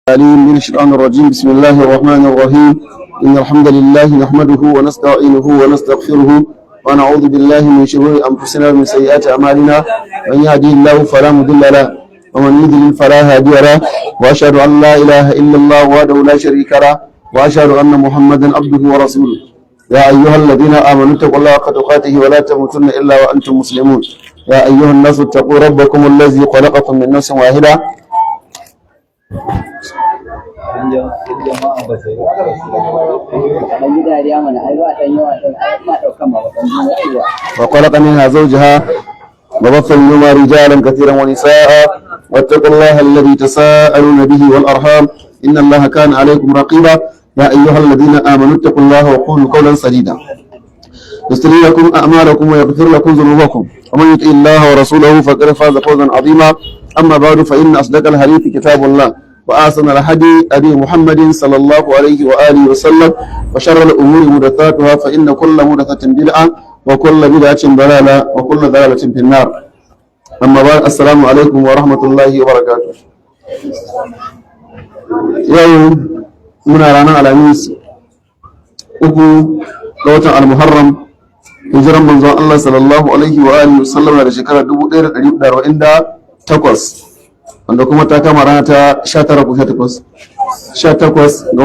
من الشيطان الرجيم. بسم الله الرحمن الرحيم. إن الحمد لله نحمده ونستعينه ونستغفره ونعوذ بالله من شرور أنفسنا ومن سيئات أعمالنا. من يهده الله فلا مضل له ومن يضلل فلا هادي له، وأشهد أن لا إله إلا الله وحده لا شريك له، وأشهد أن محمدا عبده ورسوله. يا أيها الذين آمنوا اتقوا الله حق تقاته ولا تموتن إلا وأنتم مسلمون. يا أيها الناس اتقوا ربكم الذي خلقكم من نفس واحدة وخلق منها زوجها وبث منهما رجالا كثيرا ونساء، واتقوا الله الذي تساءلون به والأرحام إن الله كان عليكم رقيبا. يا أيها الذين آمنوا اتقوا الله وقولوا قولا سديدا يصلح لكم أعمالكم ويغفر لكم ذنوبكم، ومن يطع الله ورسوله فقد فاز فوزا عظيما. أما بعد، فإن أصدق الحديث كتاب الله، وأحسن الهدي هدي محمد صلى الله عليه وآله وسلم، وشر الأمور محدثاتها، فإن كل محدثة بدعة وكل بدعة ضلالة وكل ضلالة في النار. أما بعد، السلام عليكم ورحمة الله وبركاته. يوم muna ranar alhamis 3 ga watan al-muharram, hijiran manzon Allah sallallahu alaihi wa alihi wasallam da shekara 1448, wanda kuma ta kama rana ta 18 ga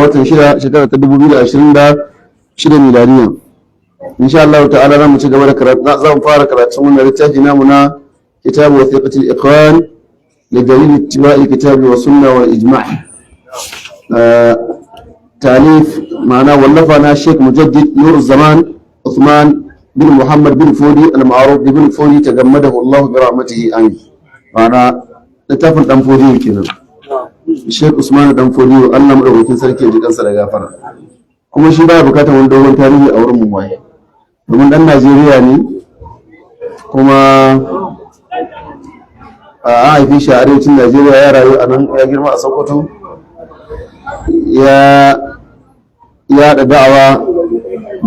watan 6 shekara ta 2026 miladiya. insha Allah ta'ala za mu ci gaba da karatu, za mu fara karatun wannan littafi namu na kitabu wathiqatul ikhwan li dalil ittiba'i kitabi wa sunna wal ijma'. تاليف معنا ولفنا الشيخ مجدد نور الزمان عثمان بن محمد بن فودي المعروف بن فودي تجمده الله برحمته آمين. معنا لتفن دم فودي كنا الشيخ عثمان دم فودي الله مدوكين sarki ji kansa da gafara. Kuma shi baya bukatar wani dogon tarihi a wurin mu mai, domin dan Najeriya ne, kuma a haifi shi a arewacin Najeriya, ya rayu a nan, ya girma a Sokoto, ya da da'awa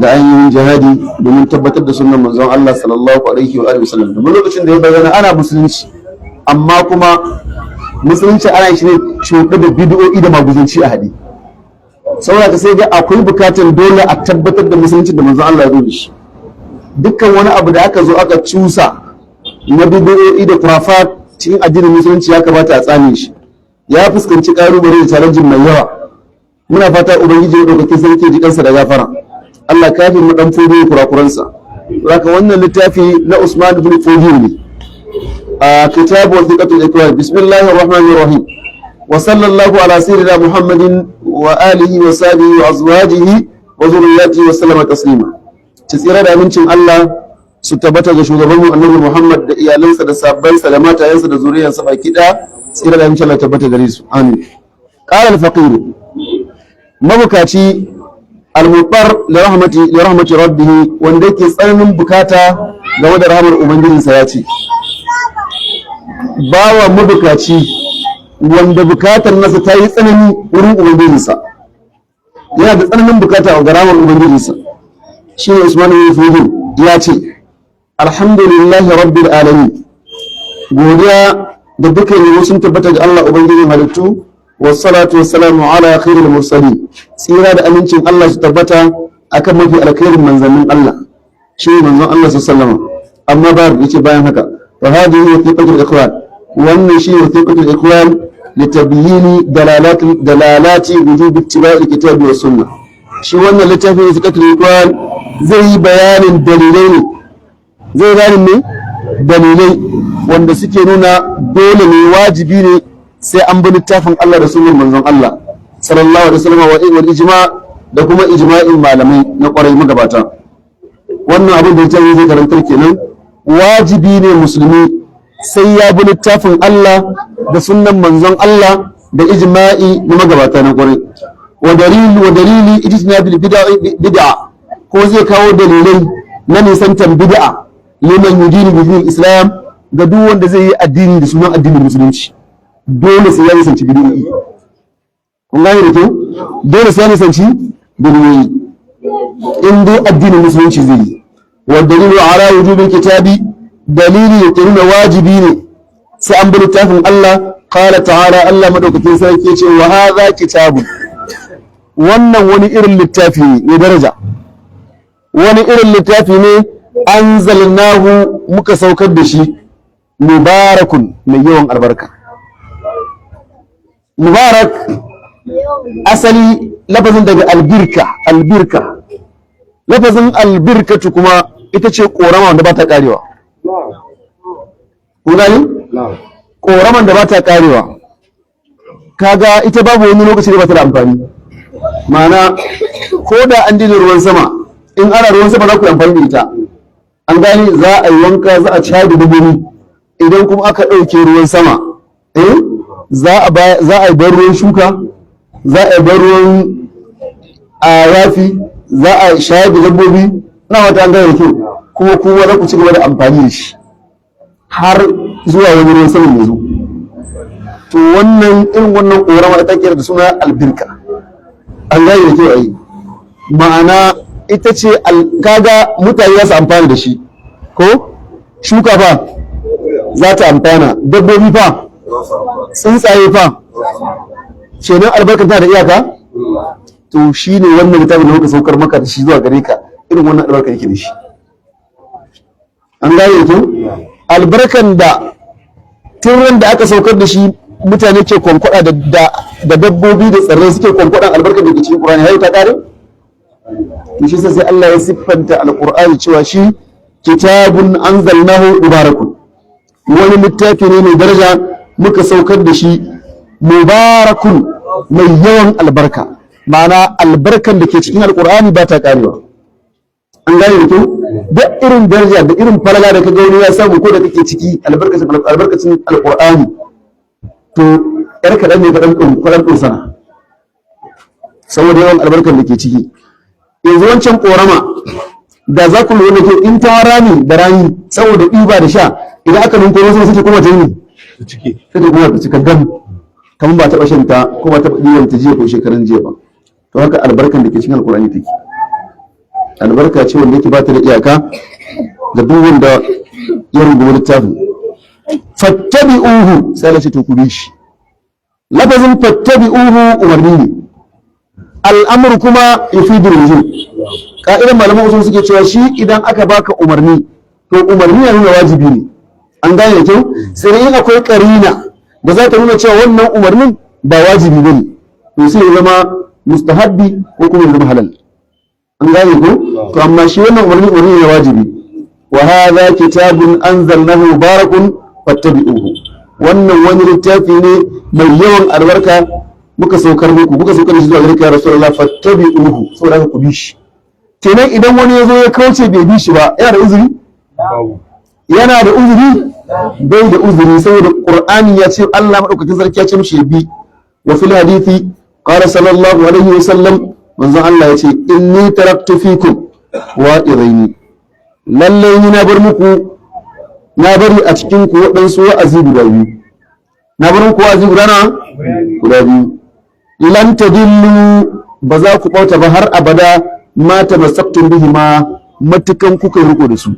da ainihin jihadi domin tabbatar da sunan manzon Allah sallallahu alaihi wa alihi wasallam. Domin lokacin da ya bayyana ana musulunci, amma kuma musulunci ana shi ne shuɗe da bid'o'i da maguzanci a haɗe. Saboda ka sai ga akwai bukatar dole a tabbatar da musulunci da manzon Allah ya zo da shi. Dukkan wani abu da aka zo aka cusa na bid'o'i da kurafat cikin addinin musulunci ya kamata a tsame shi. Ya fuskanci ƙalubale da challenge mai yawa. Muna fata ubangiji ya dauki sarki ji kansa da gafara. Allah kafi mu dan fodi kurakuransa. Zaka wannan littafi na Usman ibn Fodi ne. Kitabu wathiqatul ikhwan. Bismillahir rahmanir rahim. Wa sallallahu ala sayyidina Muhammadin wa alihi wa sahbihi wa azwajihi wa zurriyyatihi wa sallama taslima. Tsira da amincin Allah su tabbata ga shugabanmu Annabi Muhammad da iyalansa da sahabbansa da matayensa da zuriyarsa baki daya. Tsira da amincin Allah tabbata gare su. Amin. Qala al-faqir mabukaci al-mutar li rahmati rabbih, wanda yake tsananin bukata game da rahmar ubangijinsa, ya ce bawa mabukaci wanda bukatar nasa ta yi tsanani wurin ubangijinsa, yana da tsananin bukata ga rahmar ubangijinsa. shi Usman ibn Fudi ya ce alhamdulillahi rabbil alamin, godiya da dukkan yabo sun tabbata ga Allah ubangijin halittu. Wassalatu wassalamu ala khairil mursalin, tsira da amincin Allah su tabbata akan mafi alkhairin manzannin Allah, shi manzon Allah sallallahu alaihi wasallam. Amma ba yace bayan haka, fa hadhihi wathiqatul ikhwan, wannan shi wathiqatul ikhwan li tabyini dalalati wujub ittiba'i kitabi wa sunnah. Shi wannan littafin wathiqatul ikhwan zai yi bayanin dalilai dalilai wanda suke nuna dole ne, wajibi ne sai an bi littafin Allah da sunan manzon Allah sallallahu alaihi wasallam wa ijma' da kuma ijma'in malamai na kwarai magabata. Wannan abin da yake zai karantar kenan, wajibi ne musulmi sai ya bi littafin Allah da sunan manzon Allah da ijma'i na magabata na kwarai. Wa dalili ijtinabil bid'a, ko zai kawo dalilai na nisantar bid'a liman yudini bi islam, ga duk wanda zai yi addini da sunan addinin musulunci. Dole sai ya nisanci bid'o'i. Kun gane da kyau? Dole sai ya nisanci bid'o'i in dai addinin musulunci zai yi. Wa dalilu ala wujubil kitabi, dalili yake nuna wajibi ne sai an bi littafin Allah qala ta'ala Allah madaukakin sarki yace wa hadha kitabun, wannan wani irin littafi ne daraja, wani irin littafi ne anzalnahu muka saukar da shi, mubarakun mai yawan albarka. Mubarak asali lafazin daga albirka, lafazin albirkatu kuma ita ce korama wanda ba ta karewa. Kun gani? Koraman da ba ta karewa, kaga ita babu wani lokaci da ba ta da amfani. Ma'ana ko da an dina ruwan sama, in ana ruwan sama za ku yi amfani da ita. An gani za a yi wanka, za a ci da dabbobi. Idan kuma aka ɗauke ruwan sama, za a yi bar ruwan shuka, za a yi bar ruwan yafi, za a shayar da dabbobi, na wata an gane da kyau, kuma kuma za ku ci gaba da amfani da shi har zuwa wani ruwan sama ya zo. To wannan irin wannan ƙorama ita kira da suna albirka. An gane da kyau a yi, ma'ana ita ce kaga mutane za su amfana da shi, ko shuka fa za ta amfana, dabbobi fa, tsuntsaye fa, kenan albarkar ta da iyaka. To shi ne wannan littafin da muka saukar maka da shi zuwa gare ka, irin wannan albarkar yake da shi. An gane to albarkan da tun da aka saukar da shi mutane ke kwankwada da dabbobi da tsirrai suke kwankwadan albarkar da ke cikin Qur'ani, har ta kare. To shi sai Allah ya siffanta alqur'ani cewa shi kitabun anzalnahu mubarakun, wani littafi ne mai daraja muka saukar da shi, mubarakun mai yawan albarka. Ma'ana albarkan da ke cikin alqur'ani ba ta karewa. An gane da kyau, duk irin daraja da irin falala da ka ga wani ya samu ko da kake ciki albarkacin alqur'ani, to yar kaɗan ne kaɗan ɗin sana saboda yawan albarkar da ke ciki. Yanzu wancan ƙorama da za ku lura da ke in ta rami da rani saboda ɗiba da sha, idan aka nunko wasu suke kuma jini sai kuma ta cika gam kamar ba taɓa shan ta ko ba taɓa ɗiban ta jiya ko shekaran jiya ba. To haka albarkar da ke cikin alƙur'ani take, albarka ce wanda yake ba ta da iyaka ga duk wanda ya rubuta littafin. Fattabi'uhu sai Allah ce to ku bi shi. Lafazin fattabi'uhu umarni ne, al'amur kuma yufidu wujub. Ka'idan malaman usul suke cewa shi idan aka baka umarni to umarni ya nuna wajibi ne. An gane da kyau, sai in akwai karina da za ta nuna cewa wannan umarnin ba wajibi bane, to sai ya zama mustahabbi ko kuma ya zama halal. An gane ko? To amma shi wannan umarni ne wajibi. Wa hadha kitabun anzalnahu mubarakun fattabi'uhu, wannan wani littafi ne mai yawan albarka muka saukar muku, muka saukar da shi zuwa gare ka ya Rasulullah, fattabi'uhu, saboda haka ku bi shi. Kenan idan wani ya zo ya kauce bai bi shi ba, yana da uzuri? Yana da uzuri? Bai da uzuri, saboda Qur'ani ya ce Allah madaukakin sarki ya ce mishi ya bi. Wa fil hadithi qala sallallahu alaihi wa sallam, manzon Allah ya ce inni taraktu fikum wa'idaini, lallai ni na bar muku, na bari a cikin ku waɗansu wa'azi guda biyu. Na bar muku wa'azi guda biyu. Lan tadillu, ba za ku bauta ba har abada, ma tamassaktum bihi ma, matukan kuka yi riko da su.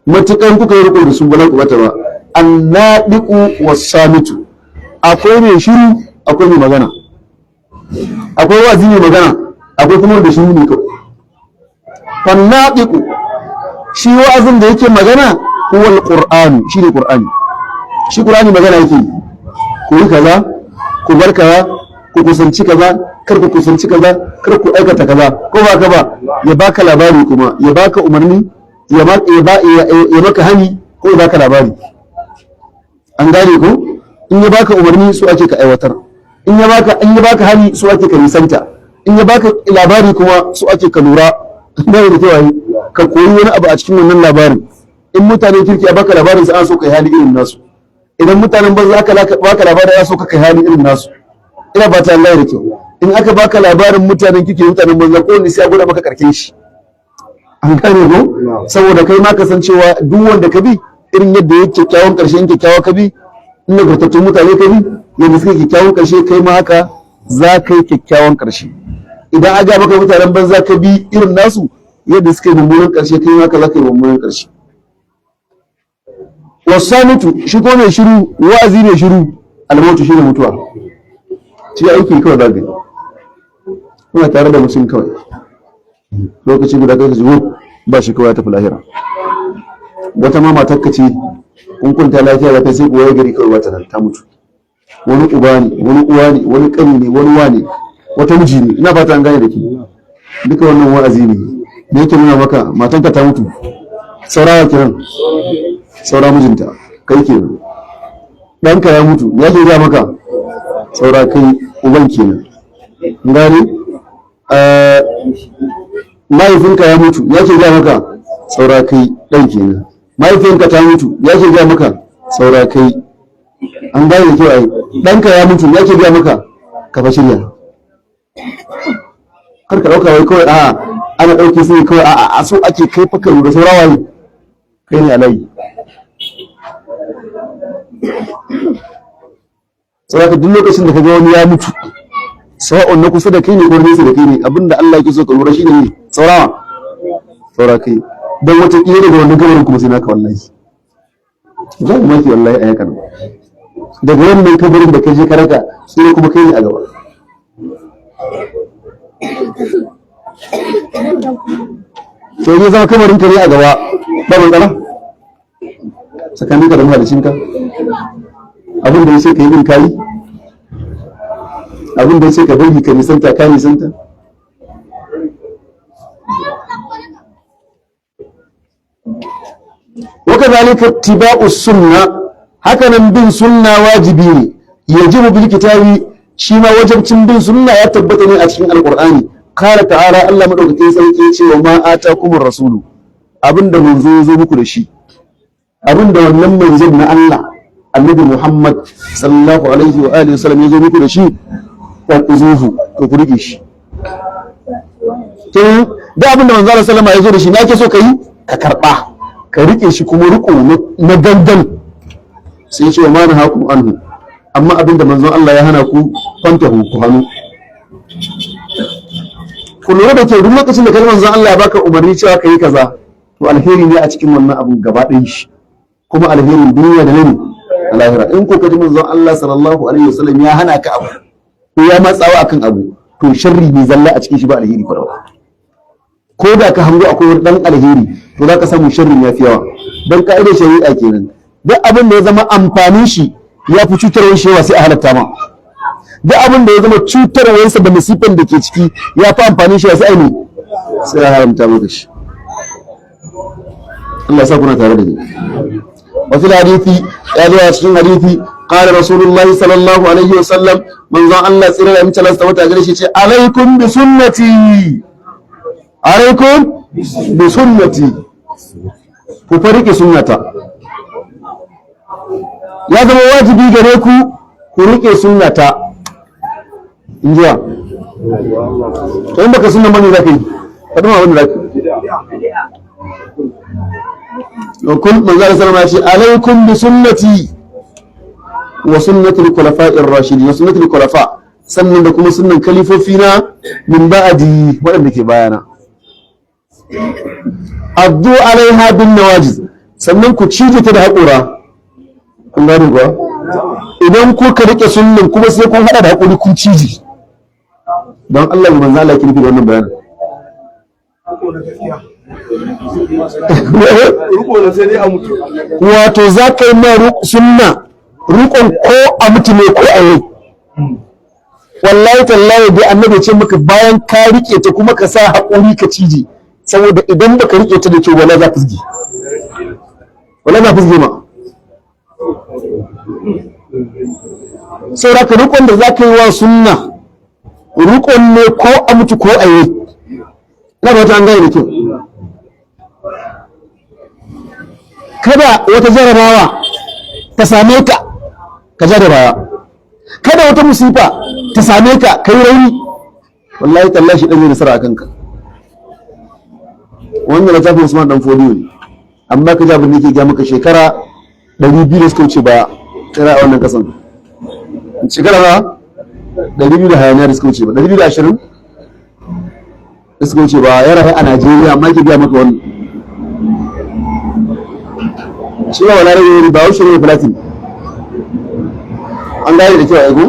Matukan kuka yi riko da su ba za ku bata ba. Annadiqu was-samitu, akwai mai shiru, akwai mai magana. Akwai wa'azi mai magana, akwai kuma da shiru ne kawai. Annadiqu, shi wa'azin da yake magana, huwa al-Qur'an, shi ne Qur'ani. Shi Qur'ani magana yake, ku yi kaza, ku bar kaza, ku kusanci kaza, kar ku kusanci kaza, kar ku aikata kaza, ko ba ka ba, ya baka labari kuma, ya baka umarni, ya maka hani, ko ya baka labari. An gane ko? In ya baka umarni su ake ka aiwatar, in ya baka hani su ake ka nisanta, in ya baka labari kuma su ake ka lura. Bai da kyau ka koyi wani abu a cikin wannan labarin. In mutanen kirki a baka labarin sai an so kai hali irin nasu, idan mutanen banza aka baka labarin ya so ka kai hali irin nasu. Ina ba ta Allah da kyau. In aka baka labarin mutanen kirki mutanen banza, ko ne sai ya gwada maka karkin shi. An gane ko? Saboda kai ma kasancewa duk wanda ka bi irin yadda yake kyakkyawan karshe, in kyakkyawa ka bi, in nagartattun mutane ka bi, yadda suka kyakkyawan karshe kai ma haka za ka yi kyakkyawan karshe. Idan aga maka mutanen banza ka bi irin nasu yadda suka yi mummunan karshe, kai ma haka za ka yi mummunan karshe. Wasamitu, shi ko mai shiru, wa'azi mai shiru, almautu shine mutuwa, shi aiki kawai za ka yi, kuna tare da mutum kawai lokaci guda kai ka ji ba shi kawai ya tafi lahira. Wata ma matar ka ce kun kunta lafiya da kai sai kuwa gari kawai wata nan ta mutu. Wani uba ne, wani uwa ne, wani ƙani ne, wani wa ne, wata miji ne, ina fata an gane da ke. Duka wannan wa'azi ne da yake nuna maka matanka ta mutu, saurawa kenan, saura mijinta kai kenan. Ɗanka ya mutu ya ke gaya maka, saura kai uban kenan. Gane mahaifinka ya mutu ya ke gaya maka, saura kai ɗan kenan. Mahaifinka ta mutu ya ke gaya maka, saura kai. An gane da kyau ai. Ɗanka ya mutu ya ke gaya maka, ka fa shirya. Kar ka ɗauka wai kawai a'a ana ɗauke su ne kawai a'a so ake kai fa ka lura saurawa ne, kai ne a layi. Saboda duk lokacin da ka ga wani ya mutu, sawa'un na kusa da kai ne ko nesa da kai ne, abinda Allah yake so ka lura shine ne saurawa, saura kai. Don wata kila daga wannan kabarin kuma sai naka wallahi. Za mu maki wallahi a yakan. Daga wannan kabarin da kai je ka raka sai kuma kai ne a gaba. To ne zama kabarin ka ne a gaba ba matsala tsakaninka da mahalicinka. Abin da ya ce ka yi din kayi, abin da ya ce ka bari ka nisanta ka nisanta. Waka zalika tiba'u sunna, hakanan bin sunna wajibi ne. Yajibu bil kitabi, shi ma wajibcin bin sunna ya tabbata ne a cikin alqur'ani. Qala ta'ala, Allah madaukakin sarki ya ce wa ma atakumur rasulu, abinda manzo ya zo muku da shi, abinda wannan manzon na Allah annabi Muhammad sallallahu alaihi wa alihi wasallam ya zo muku da shi, wa uzuhu, to ku rike shi. To da abinda manzo Allah sallama ya zo da shi ne ake so ka yi, ka karba, ka rike shi kuma riko na gangan. Sai ce wa ma nahakum anhu, amma abinda manzon Allah ya hana ku fantahu, ku hannu. Ku lura da kyau, duk lokacin da kalmar manzon Allah ya baka umarni cewa ka yi kaza, to alheri ne a cikin wannan abun gaba ɗayan shi, kuma alherin duniya da nani a lahira. In ko ka ji manzon Allah sallallahu alaihi wasallam ya hana ka abu ko ya matsawa akan abu, to sharri ne zalla a cikin shi, ba alheri farawa. Ko da ka hango akwai wani dan alheri, to za ka samu sharrin ya fi yawa. Don ka'idar shari'a kenan, duk abin da ya zama amfanin shi ya fi cutarwar shi yawa sai a halatta ma. Duk abin da ya zama cutarwarsa da musifan da ke ciki ya fi amfanin shi sai a ne, sai a haramta maka shi. Allah ya sa kuna tare da ni. Wa fil hadithi, ya zo a cikin hadithi, qala rasulullahi sallallahu alaihi wasallam, manzon Allah tsira da amince Allah ta gare shi ce, alaikum bi sunnati, alaikum bi sunnati, ku farike sunnata. Ya zama wajibi gare ku ku rike sunnata. Injiya to in baka sunna mani zaka yi, kada ma wanda zaka yi. Kun manzo sallallahu alaihi wasallam ya ce, alaikum bi sunnati wa sunnati al-khulafa'i ar-rashidin, wa sunnati al-khulafa, sannan da kuma sunnan kalifofi na min ba'di, waɗanda ke bayana. Addu alaiha bin nawajiz, sannan ku cije ta da haƙura. Kun gane kuwa? Idan ku ka rike sunnan kuma sai kun hada da haƙuri kun cije. Don Allah ya manzo Allah ya kirki da wannan bayanin. Wato za ka yi ma sunna rukon ko a mutu ne ko a yau. Wallahi tallahi dai annabi ce maka bayan ka rike ta kuma ka sa haƙuri ka cije, saboda idan baka rike ta da kyau wala za ka fizge, wala za ka fizge ma. Saboda ka rukon da za ka yi wa sunna rukon ne ko a mutu ko a yau. Na ba ta an gane da kyau. Kada wata jarabawa ta same ka ka jarabawa, kada wata musifa ta same ka kai rauni, wallahi tallahi shi dan yi nasara akan ka. Wannan littafin Usman dan Fodiyo ne, amma ka jabin ne ke ga maka shekara 200 da suka wuce baya tsira a wannan kasan. Shekara ba 200 da hayaniya da suka wuce ba, 220 da suka wuce ba, ya rayu a Najeriya, amma ke ga maka wannan. Shi ba wala rage ba wuce ne Platin. an gane da kyau a ego.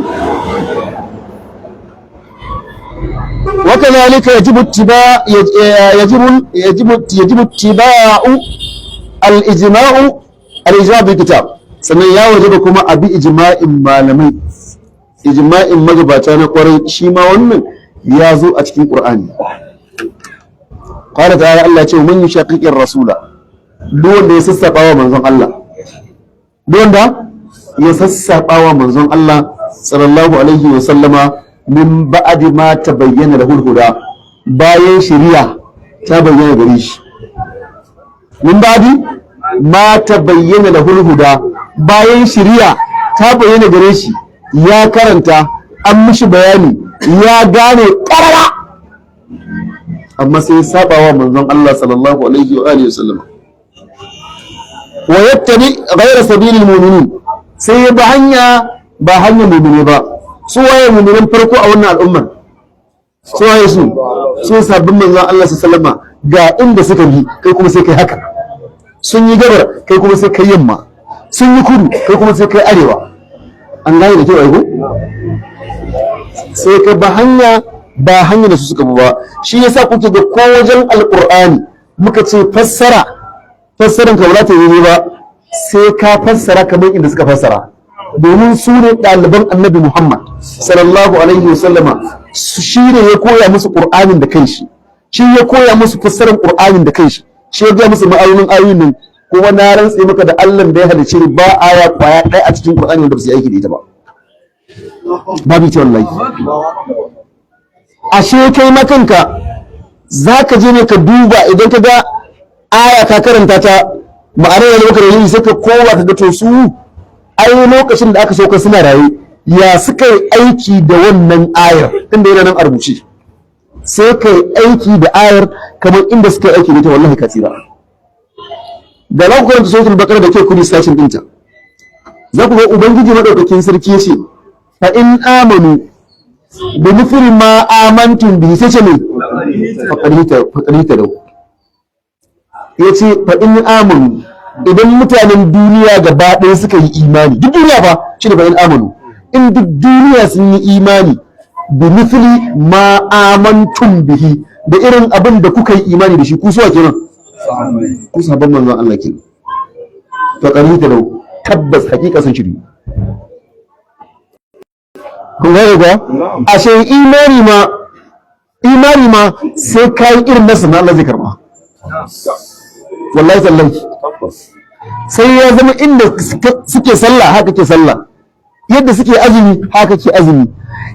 وكذلك يجب اتباع الإجماع بالكتاب sannan ya wajaba kuma a bi ijma'in malamai, ijma'in magabata na kwarai, shi ma wannan ya zo a cikin Qur'ani. Qala ta'ala, Allah ya ce man yushaqiqir rasula, duk wanda ya sassaba wa manzon Allah, duk wanda ya sassaba wa manzon Allah sallallahu alaihi wa sallama min ba'di ma tabayyana lahu al-huda, bayan shari'a ta bayyana gare shi. Min ba'di ma tabayyana lahu al-huda, bayan shari'a ta bayyana gare shi, ya karanta, an mishi bayani, ya gane karara, amma sai saba wa manzon Allah sallallahu alaihi wa alihi wasallam. Wa yattabi ghayra sabilil mu'minin, sai ya ba hanyar mu'mini ba. Su waye mu'minin farko a wannan al'ummar? Su waye su sabbin manzon Allah sallallahu alaihi wasallam, ga inda suka bi, kai kuma sai kai haka. Sun yi gabar, kai kuma sai kai yamma. Sun yi kudu, kai kuma sai kai arewa. An gane da kyau ai ko? Sai ka ba hanya da su suka ba. Shi yasa kuke ga ko wajen alqur'ani muka ce fassaran ka ba za ta yi ba, sai ka fassara kamar inda suka fassara, domin su ne ɗaliban annabi Muhammad sallallahu alaihi wasallama. Shi ne ya koya musu qur'anin da kanshi, shi ya koya musu fassaran qur'anin da kanshi, shi ya ga musu ma'aunin ayoyin nan. Kuma na rantse maka da Allah da ya halicce ni, ba aya kwaya ɗaya a cikin Qur'ani wanda ba su yi aiki da ita ba. Babu ita wallahi. Ashe kai makanka za ka je ne ka duba, idan ka ga aya ka karanta ta ma'anar da maka da yi, sai ka kowa ka ga to su ai lokacin da aka sauka suna raye ya suka yi aiki da wannan ayar, inda yana nan a rubuce. Sai ka yi aiki da ayar kamar inda suka yi aiki da ita, wallahi ka tsira. Da za ku karanta suratul baqara da ke kudi sashin dinta, za ku ga ubangiji madaukakin sarki yace fa in amanu bi mithli ma amantum bihi, sai ce ne faqarita da yace fa in amanu, idan mutanen duniya gaba ɗaya suka yi imani, duk duniya fa shi ne fa in amanu, in duk duniya sun yi imani bi mithli ma amantum bihi, da irin abin da kuka yi imani da shi, ku suwa kenan? Ku sabon manzon Allah ke. To karita da tabbas hakika sun shiri. Kun ga ga ashe imani ma sai kai irin nasu na Allah zai karba. Wallahi tallahi. Sai ya zama inda suke sallah haka ke sallah, yadda suke azumi haka ke azumi,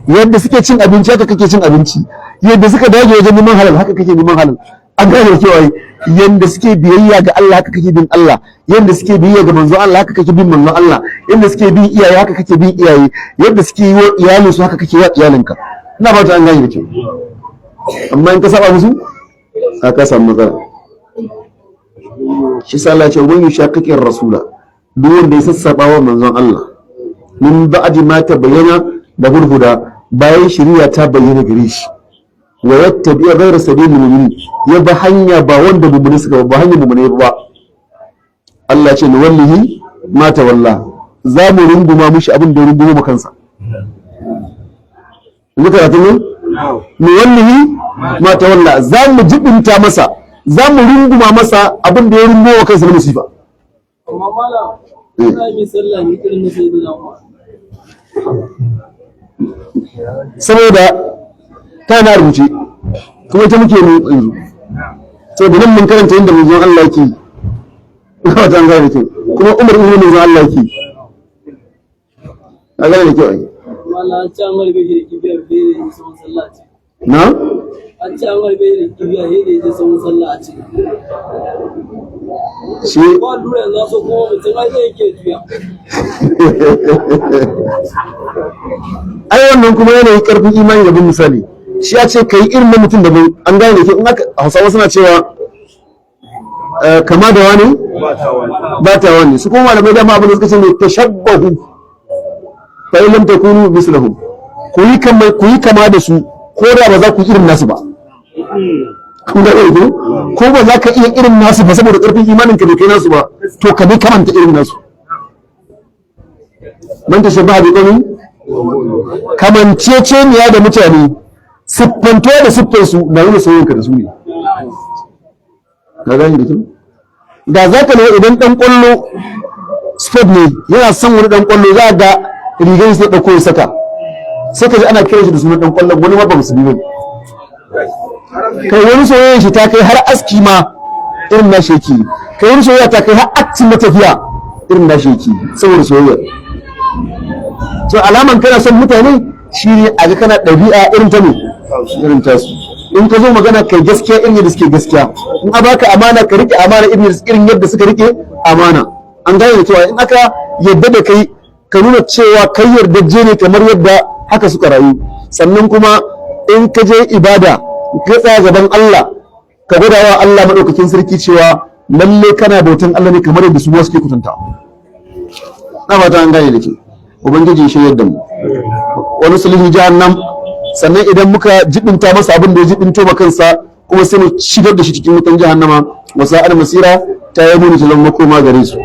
yadda suke cin abinci haka kake cin abinci, yadda suka dage wajen neman halal haka kake neman halal. An gane cewa yanda suke biyayya ga Allah haka kake bin Allah, yanda suke biyayya ga manzon Allah haka kake bin manzon Allah, yanda suke bin iyaye haka kake bin iyaye, yadda suke yi wa iyalin su haka kake yi wa iyalinka. Ina ba ta an gane da kyau. Amma in ka saba musu ka samu matsala. Shi sa Allah ya ce wani shaqiqir rasula, duk wanda ya sassaba wa manzon Allah min ba'di ma tabayyana da huda, bayan shari'a ta bayyana gare shi, wa yattabi ghayra sabilil mu'minin, ya ba hanya ba wanda mu'mini suka ba hanya mu'mini ba. Allah ce ni wallahi ma tawalla, za mu runguma mishi abin da runguma mu kansa. Muka karatu ne ni wallahi ma tawalla, za mu jibinta masa, za mu runguma masa abin da ya runguma kansa na musifa. Amma malam ina yi sallah ne irin na sayyidina Umar, saboda ta na rubuce kuma ita muke yanzu, saboda nan mun karanta yadda manzon Allah yake, ina wata an gane ke, kuma Umar ibn manzon Allah yake, a gane da kyau ai. malam an ci amar bai da kibiyar bai da yi sauran sallah ce. Na? An ci amar bai da kibiyar bai da yi sauran sallah ce. Shi Ba lura yanzu so kuma mutum ai zai ke juya. ai wannan kuma yanayin karfin imani da bin misali, shi ya ce kai irin na mutum da bai, an gane da ke, in aka Hausawa suna cewa kama da wani ba ta wani, su kuma malamai dama abin da suka ce ne tashabbahu fa in lam takunu mislahum, ku yi kama da su ko da ba za ku yi irin nasu ba. Kun ga ko ko ba za ka iya irin nasu ba saboda karfin imanin ka bai kai nasu ba, to ka bi kamanta irin nasu. Man tashabbaha bi qawmin kamanceceniya da mutane, siffantuwa da siffarsu na nuna soyayyarka da su ne. Ka gani da kyau? Da za ka lura idan ɗan ƙwallo sport ne yana son wani ɗan ƙwallo, za ga rigar sai ɗauko ya saka, sai ka ji ana kiran shi da sunan ɗan ƙwallon, wani ma ba musulmi ba. Kai wani soyayyar shi ta kai har aski ma irin na sheki, kai wani soyayya ta kai har aktin matafiya irin na sheki saboda soyayya. So alaman kana son mutane shi ne a ga kana ɗabi'a irin ta ne irin ta su. In ka zo magana kai gaskiya irin yadda suke gaskiya, in a baka amana ka rike amana irin yadda suka rike amana. An gane da cewa in aka yadda da kai ka nuna cewa kai yardajje ne kamar yadda haka suka rayu. Sannan kuma in ka je ibada ka tsaya gaban Allah ka gwada wa Allah madaukakin sarki cewa lalle kana bautan Allah ne kamar yadda su ma suke kutanta. Na fata an gane da ke. Ubangiji shi yadda mu. Wani sulhi jahannam, sannan idan muka jibinta masa abin da ya jibinto ma kansa kuma sai mu shigar da shi cikin wutan jahannama, wasa al masira ta yi muni ta zama makoma gare su.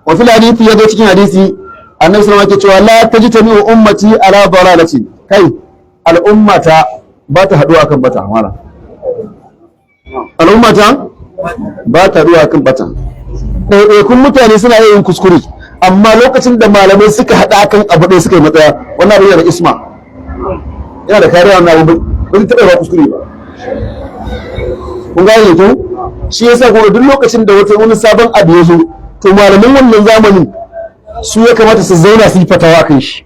Wa fil hadisi ya zo cikin hadisi annabi sallallahu alaihi wasallam ke cewa la tajtami ummati ala dalalati. Kai al'ummata ba ta haduwa kan bata mala. Al'ummata ba ta haduwa kan bata. Kun mutane suna yin kuskure, amma lokacin da malamai suka haɗa kan abu ɗaya suka yi matsaya, wannan abu yana da isma, yana da kariya, wannan abu ba zai taɓa ba kuskure ba. Kun gane to shi yasa kuma duk lokacin da wani sabon abu ya zo, to malaman wannan zamanin su ya kamata su zauna su yi fatawa kan shi,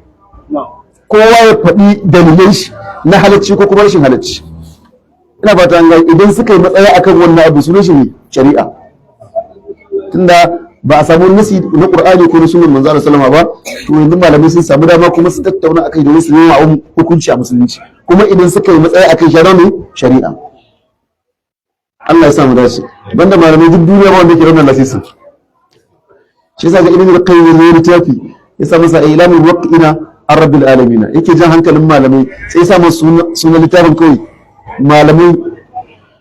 kowa ya faɗi dalilan shi na halacci ko kuma rashin halacci. Ina fata an gane idan suka yi matsaya akan wannan abu sunan shi shari'a, tunda ba a samu nasi na Qur'ani ko na sunnar manzo Allah sallama ba, to yanzu malamai sun samu dama kuma su tattauna akai domin su nuna hukunci a musulunci, kuma idan suka yi matsaya akai shari'a. Allah ya sa mu dace. Banda malamai duk duniya ba wanda ke wannan lasisi. Shi yasa ga Ibn al-Qayyim ne littafi ya sa masa ilamul waqina ar-rabbil alamin, yake jan hankalin malamai sai ya sa masa sunan littafin kawai malamai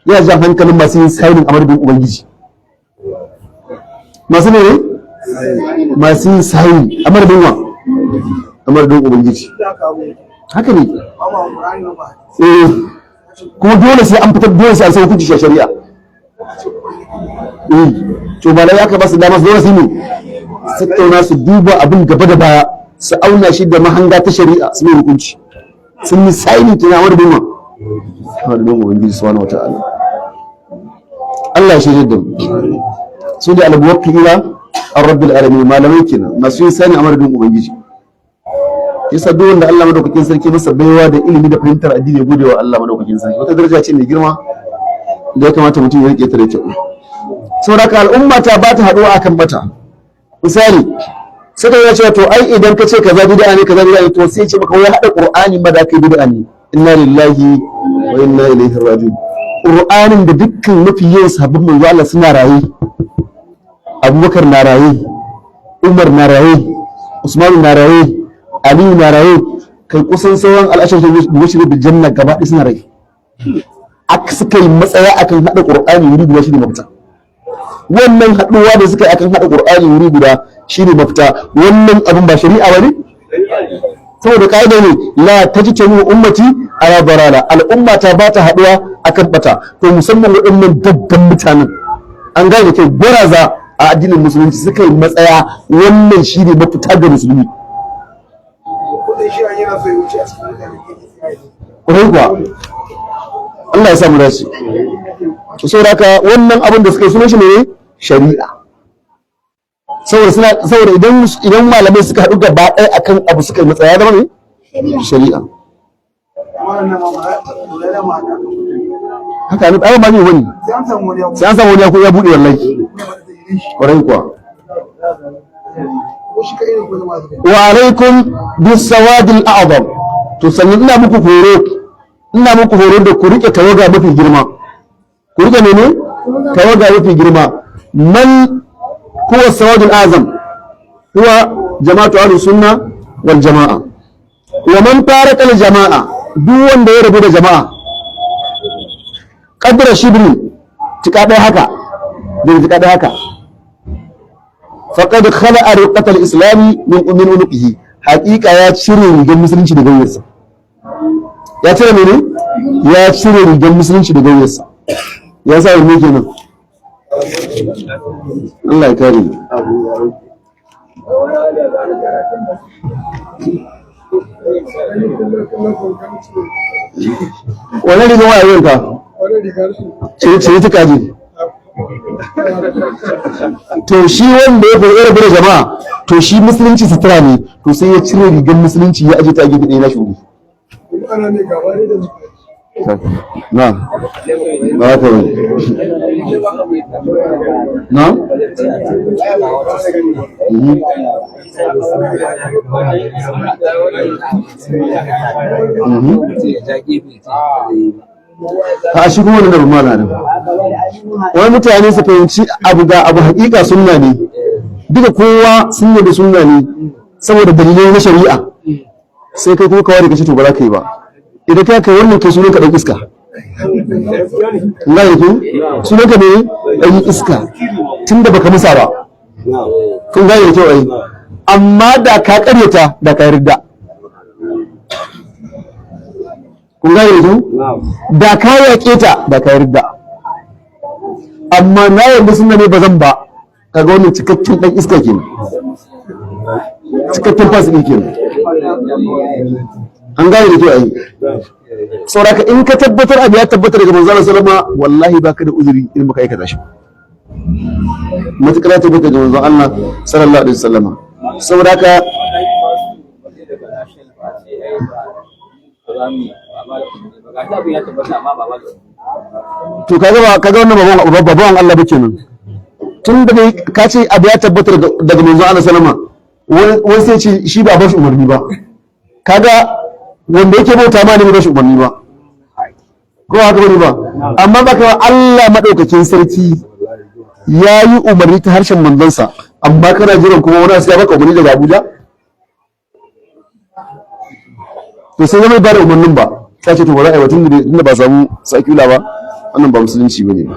ya jan hankalin masu yin sainin a madadin ubangiji. Masu ne masu yin sayin a madadin wa a madadin ubangiji. Haka ne. Kuma dole sai an fitar, dole sai an san hukunci shari'a. To malai aka ba su dama su dole su ne su tattauna, su duba abin gaba da baya, su auna shi da mahanga ta shari'a, su ne hukunci. Sun yi sayin kina a madadin wa a madadin ubangiji subhanahu wata'ala. Allah ya shirye da mu. Su da al-muwaqqi'ina ar-rabbil alamin, malamai kenan masu yin sani a madadin ubangiji. Yasa duk wanda Allah madaukakin sarki masa baiwa da ilimi da fahimtar addini ya gode wa Allah madaukakin sarki, wata daraja ce mai girma da ya kamata mutum ya rike ta da kyau. Saboda haka al'umma ta ba ta haɗuwa akan bata. Misali suka yi cewa to ai idan ka ce kaza bid'a ne kaza bid'a ne, to sai ce maka wai haɗa Qur'ani ma da kai bid'a ne. Inna lillahi wa inna ilaihi raji'un. Qur'anin da dukkan mafi yawan sahabban manzo Allah suna raye, Abubakar na raye, Umar na raye, Usman na raye, Aliyu na raye, kai kusan sauran al'ashar mubashirin bil janna gaba ɗaya suna raye. Suka yi matsaya akan haɗa Qur'ani wuri guda shine mafita. Wannan haɗuwa da suka yi akan haɗa Qur'ani wuri guda shine mafita. Wannan abin ba shari'a ba ne? Saboda ka'ida ne la tajtami ummati ala dalala, al'umma ta ba ta haɗuwa akan bata. To musamman waɗannan dabban mutanen an gane kai gwaraza a addinin musulunci suka yi matsaya, wannan shine mafita ga musulmi. Kuwa Allah ya samu dace. Saboda haka wannan abin da suka yi sunan shi ne shari'a. Saboda idan malamai suka haɗu gaba ɗaya akan abu suka yi matsaya zama ne shari'a. Haka ne ɗaya ma ne wani sai an samu wani ya buɗe wallahi. Ƙwarai kuwa. Wa alaikum bisawadil a'zam. To sannan ina muku horo da ku rike tawaga mafi girma. Ku rike mene? Tawaga mafi girma. Man huwa sawadul azam? Huwa jama'atu ahlus sunna wal jama'a. Wa man farqa al jama'a? Duk wanda ya rabu da jama'a. Qadra shibri, tika dai haka. Da tika dai haka. Faqad khala'a riqatal islami min unuqihi. haƙiƙa ya cire rigar musulunci daga wuyarsa. Ya cire mene? Ya cire rigar musulunci daga wuyarsa. Ya sa wanne kenan? Allah ya kare mu. Wannan rigar wa yanka? Cire ta kaji. To shi wanda ya fara rabu da jama'a, to shi musulunci sutura ne, to sai ya cire rigar musulunci ya aje ta a gefe ɗaya na shuru. Na, ba haka ba. Na? A shi kuma wannan ba na nan. Wani mutane su fahimci abu ga abu hakika sunna ne. Duka kowa sun yi da sunna ne saboda dalilai na shari'a. Sai kai kuma kawai da kace to ba za ka yi ba. Idan ka kai wannan kai sunan ka dan iska. Allah ya ku sunan ka ne dan iska tunda baka musa ba. Kun ga yake ai. Amma da ka karyata da ka yarda. Kun gane yanzu? Da ka yaƙe ta da ka yarda. Amma na yanzu sunna ne ba zan ba. Kaga wannan cikakken dan iska kenan. Cikakken fasiki kenan. An gane da kyau ai. Saboda in ka tabbatar abu ya tabbatar daga manzo Allah sallama wallahi baka da uzuri in baka aikata shi. Matakala ta baka da manzo Allah sallallahu alaihi wasallama. Saboda haka to kaga wannan babban Allah ba kenan. Tun da ka ce abu ya tabbatar daga manzo Allah sallama wani sai ce shi ba shi umarni ba. Kaga wanda yake bauta ma ne ba shi umarni ba. Ko haka bane ba. Amma baka Allah madaukakin sarki ya yi umarni ta harshen manzonsa, amma kana jiran kuma wani sai baka umarni daga Abuja. To sai zama ba da umarnin ba. Ta ce to ba za a yi tun da ba samu sakula ba, wannan ba musulunci bane ba.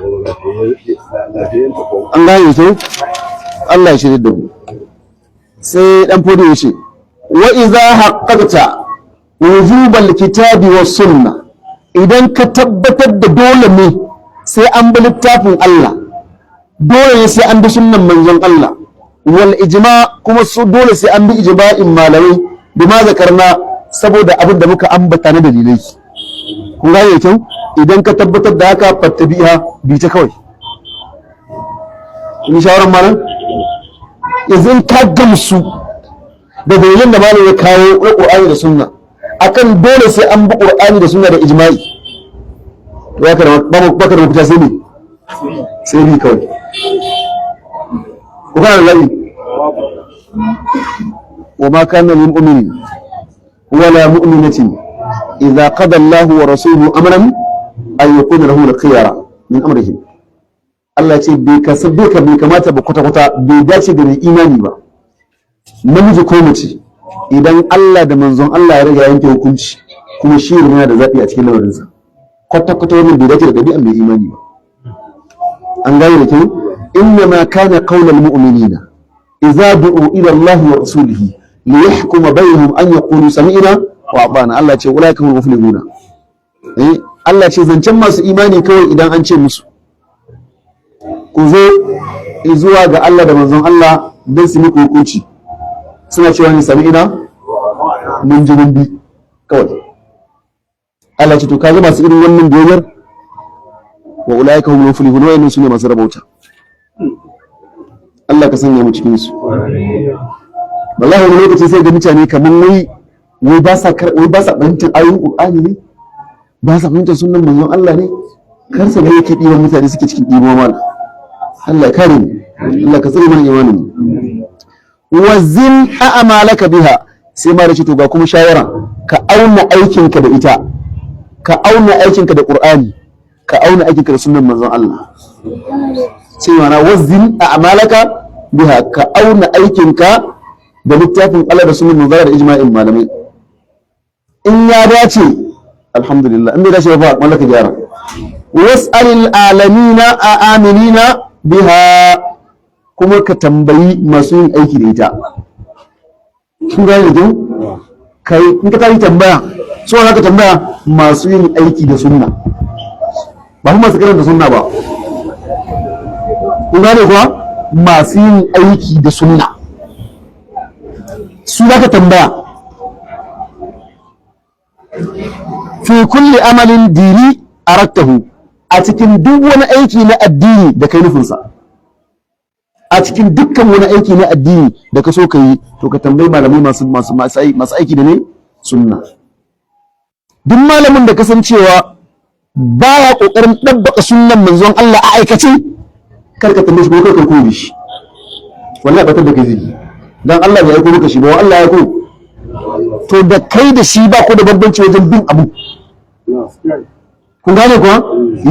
An gane to Allah ya shirye da mu. Sai dan fodo ya ce wa idza haqqaqta wujubal kitabi was sunna, idan ka tabbatar da dole ne sai an bi littafin Allah, dole ne sai an bi sunnan manzon Allah, wal ijma kuma su dole sai an bi ijma'in malamai bima zakarna saboda abin da muka ambata na dalilai. Kun gane kyau? Idan ka tabbatar da haka fattabiha bi ta kawai. Ni shawaran malam yanzu ka gamsu da dalilan da malam ya kawo na Qur'ani da sunna akan dole sai an bi Qur'ani da sunna da ijma'i, to ya kada baka da mafita sai ne sai bi kawai. Ku gane lafi wa ma kana lil mu'minin wala mu'minatin idza qada Allahu wa rasuluhu amran an yakuna lahu al-khiyara min amrihim. Allah ce bai kamata ba kwata-kwata bai dace da mai imani ba, namiji ko mace, idan Allah da manzon Allah ya riga yanke hukunci kuma shi yana da zaɓi a cikin lamarinsa, kwata-kwata wannan bai dace da ɗabi'an mai imani ba. An gane da kyau? Inna ma kana qaulal mu'minina idza du'u ila Allah wa rasulihi li yahkuma bainahum an yaqulu sami'na wa ata'na. Allah ce ulaika humul muflihuna. Allah ce zancen masu imani kawai idan an ce musu ku zo zuwa ga Allah da manzon Allah don su muku hukunci, suna cewa ni sami'ina mun ji mun bi kawai. Allah ce to kaga masu irin wannan goyar wa ulaika humul muflihun, wayannan sune masu rabauta. Allah ka sanya mu cikin su. Wallahi wani lokaci sai ga mutane kaman wai ba sa fahimtar ayoyin Qur'ani ne, ba sa fahimtar sunnan manzon Allah ne, kansa ne yake diwa mutane suke cikin dimuwa mala. Allah kare mu, Allah ka tsare mana imanin mu. Wazin a'malaka biha, sai ma da ce to ga kuma shawara, ka auna aikinka da ita, ka auna aikinka da Qur'ani, ka auna aikinka da sunnan manzon Allah. Sai mana wazin a'malaka biha, ka auna aikinka da littafin Allah da sunnan manzon Allah da ijma'in malamai. In ya dace alhamdulillah, in bai dace ba mallaka gyara. Was'alil alamina a'amilina biha, kuma ka tambayi masu yin aiki da ita. kun gane da kai in ka tafi tambaya so za ka tambaya masu yin aiki da sunna ba kuma masu karanta sunna ba kun gane kuwa masu yin aiki da sunna su za ka tambaya fi kulli amalin dini arattahu a cikin duk wani aiki na addini da kai nufinsa a cikin dukkan wani aiki na addini da ka so ka yi to ka tambayi malamai masu aiki da ne sunna duk malamin da kasancewa baya kokarin dabbaka sunnan manzon Allah a aikace kar ka tambaye shi ko kai koyi shi wallahi batar da kai zai dan Allah ya aiko maka shi ba Allah ya aiko to da kai da shi ba ku da bambanci wajen bin abu kun gane kuwa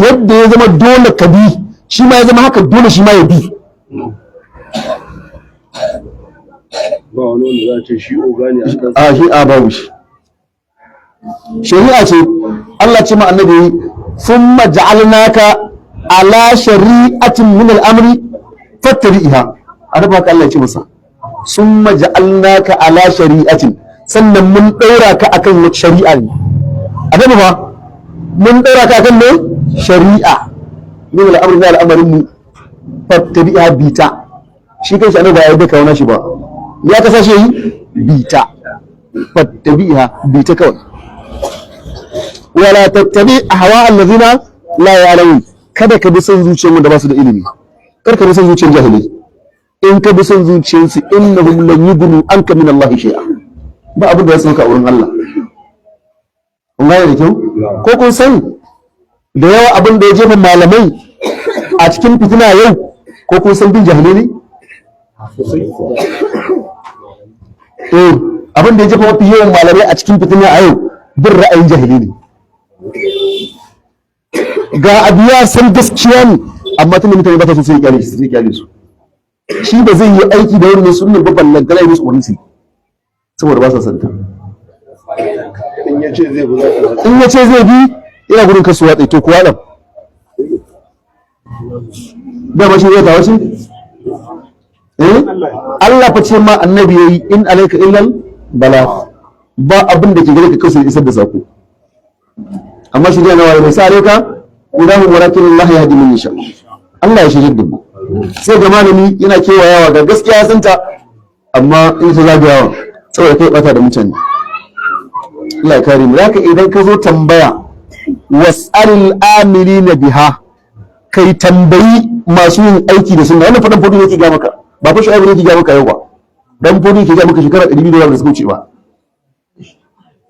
yadda ya zama dole ka bi shi ma ya zama haka dole shi ma ya bi ba wani wanda za a ce shi ogani a kan a shi a babu shi shari'a ce Allah ce ma annabi thumma ja'alnaka ala shari'atin min al-amri fattabi'ha annabi haka Allah ya ce masa thumma ja'alnaka ala shari'atin sannan mun daura ka akan wata shari'a ne annabi ba mun daura ka akan ne shari'a min al-amri min al-amrin mu fattabi'ha bita shi kanshi annabi ba ya yarda kawo shi ba ya kasashe yi bita fattabi'ha bita kawai wala tattabi ahwa allazina la ya'lamun kada ka bi son zuciyar wanda ba su da ilimi kar ka bi son zuciyar jahili in ka bi son zuciyar su innahum lan yughnu anka min Allah shay'a ba abin da ya sauka wurin Allah kun gane da kyau ko kun sani da yawa abin da ya jefa malamai a cikin fitina yau ko kun san bin jahili ne abin da ya jefa mafi yawan malamai a cikin fitina a yau bin ra'ayin jahili ne ga abu ya san gaskiya ne amma tun da mutane ba ta so sai kyale su shi ba zai yi aiki da wani sunnar ba ballantana ya musu umarni saboda ba sa santa in ya ce zai bi za ka in ya ce zai bi ina gudun kasuwa tsaye to kuwa ɗan dama shi zai tawo shi Allah fa ce ma annabi yayi in alayka illal bala ba abin da ke gare ka kasu isar da sako amma shi dai nawa mai sare ka idan walakin Allah ya hadi min yasha Allah ya shirye da mu sai ga malami yana kewayawa ga gaskiya ya santa amma in ta zagayawa saboda kai bata da mutane Allah ya kare mu haka idan ka zo tambaya was'alil amilina biha kai tambayi masu yin aiki da sunna wannan fadan fadu yake ga maka ba fa shu'aibu ne ke ga maka yau ba dan fadu yake ga maka shekara 200 da suka wuce ba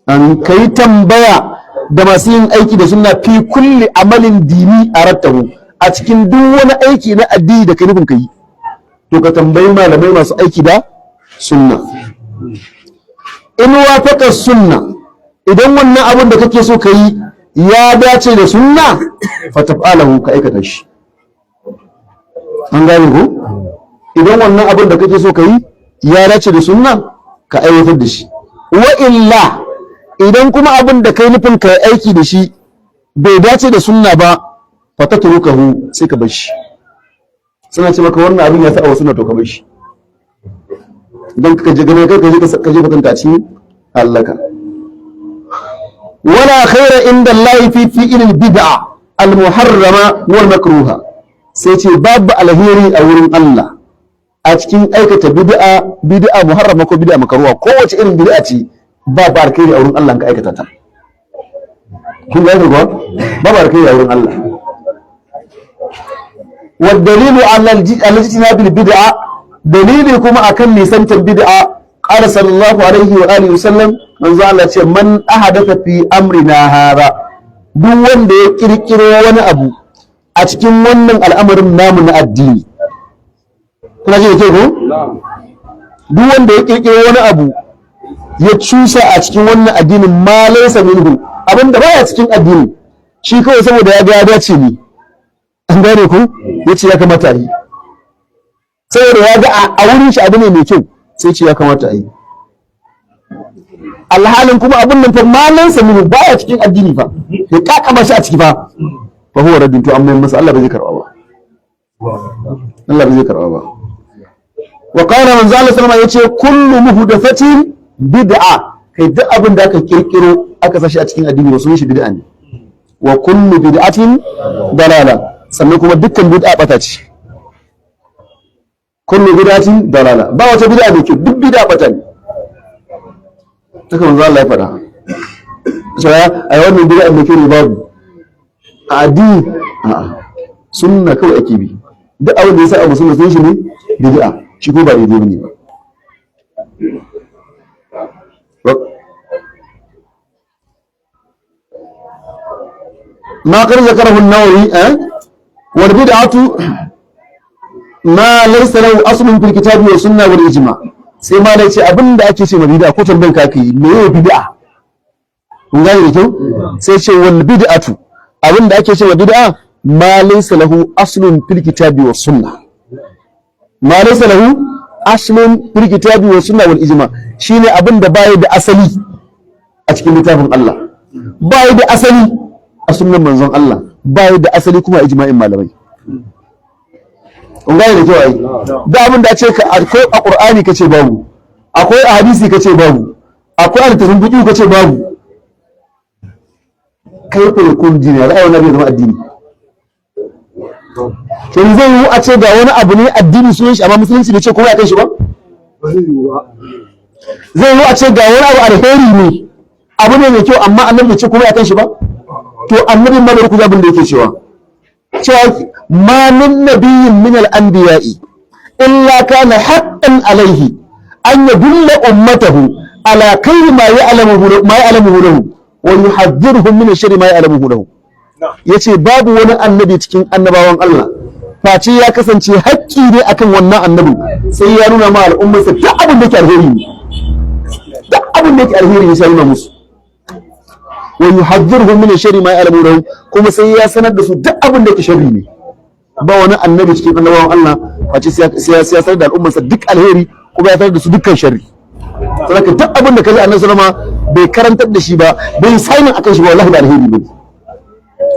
an kai tambaya da masu yin aiki da sunna fi kulli amalin dini arattahu a cikin duk wani aiki na addini da kai nufin kai to ka tambayi malamai masu aiki da sunna in wafaka sunna idan wannan abin da kake so kai ya dace da sunna fataf'alahu ka aikata shi an gane ko idan wannan abin da kake so kai ya dace da sunna ka aiwatar da shi wa illa idan kuma abin da kai nufin ka aiki da shi bai dace da sunna ba fatatrukahu sai ka bar shi suna ce maka wannan abin ya sa wa sunna to ka bar shi idan ka je gane ka je kanka a cikin halaka wala khaira inda Allah fi fi'il bid'a al-muharrama wal makruha sai ce babu alheri a wurin Allah a cikin aikata bid'a muharrama ko bid'a makruha kowace irin bid'a ce babu alheri a wurin Allah ka aikata ta kun ga ko babu alheri a wurin Allah wa dalilu ala al-ijtinab bil bid'a dalili kuma akan nisantar bid'a qala sallallahu alaihi wa alihi wasallam manzo Allah ce man ahadatha fi amrina hada duk wanda ya kirkiro wani abu a cikin wannan al'amarin namu na addini kuna ji ke ko duk wanda ya kirkiro wani abu ya cusa a cikin wannan addinin ma laysa minhu abinda baya cikin addini shi kawai saboda ya ga ya dace ne an gane ko yace ya kamata a yi saboda ya ga a wurin shi abu ne mai kyau sai ce ya kamata a yi alhalin kuma abin nan fa malan sami baya cikin addini fa ya kakama shi a ciki fa fa huwa raddun to amma masa Allah bai zai karba ba Allah bai zai karba ba wa qala man zalla sallama yace kullu muhdathatin bid'a kai duk abin da aka kirkiro aka sashi a cikin addini wasu shi bid'a ne wa kullu bid'atin dalala sannan kuma dukkan bid'a bata ce kullu bid'atin dalala ba wata bid'a mai kyau duk bid'a bata ne haka manzo Allah ya faɗa sai ai wannan bid'a mai kyau ne babu a addini a'a sunna kawai ake bi duk abin da ya sa a musulmi sun shi ne bid'a shi ko ba daidai bane ba ما قد ذكره النووي والبدعة ما ليس له أصل في الكتاب والسنة والإجماع sai ma dai ce abin da ake ce ma bid'a ko tambayan ka yi me ye bid'a kun gane da kyau sai ce wal bid'atu abin da ake ce ma bid'a ma laysa lahu aslun fil kitabi was sunna ma laysa lahu aslun fil kitabi was sunna wal ijma shine abin da bai da asali a cikin littafin Allah bai da asali a sunnan manzon Allah bai da asali kuma a ijma'in malamai kun gane da kyau ai da abin da ce ka akwai a Qur'ani kace babu akwai a hadisi kace babu akwai a littafin fiqh kace babu kai ko kun ji ne ra'ayin nabi zama addini kin zai yi a ce ga wani abu ne addini sunan shi amma musulunci bai ce kuma ya kai shi ba zai yi a ce ga wani abu alheri ne abu ne mai kyau amma annabi bai ce kuma ya kai shi ba to annabi ma bai ku zabin da yake cewa ma min nabiyyin min al-anbiya'i illa kana haqqan alayhi an yadulla ummatahu ala khayri ma ya'lamuhu lahu wa yuhadhdhiruhum min sharri ma ya'lamuhu lahu yace babu wani annabi cikin annabawan Allah face ya kasance haƙƙi ne akan wannan annabi sai ya nuna ma al'ummarsa duk abin da yake alheri ne duk abin da yake alheri ne sai ya nuna musu wa yuhadhdhiruhum min sharri ma ya'lamuhu lahu kuma sai ya sanar da su duk abin da yake sharri ne ba wani annabi cikin annabawan Allah face sai ya sanar da al'ummarsa duk alheri kuma ya sanar da su dukkan sharri saboda duk abin da kaji annabi sallama bai karantar da shi ba bai sanin akan shi ba wallahi da alheri bane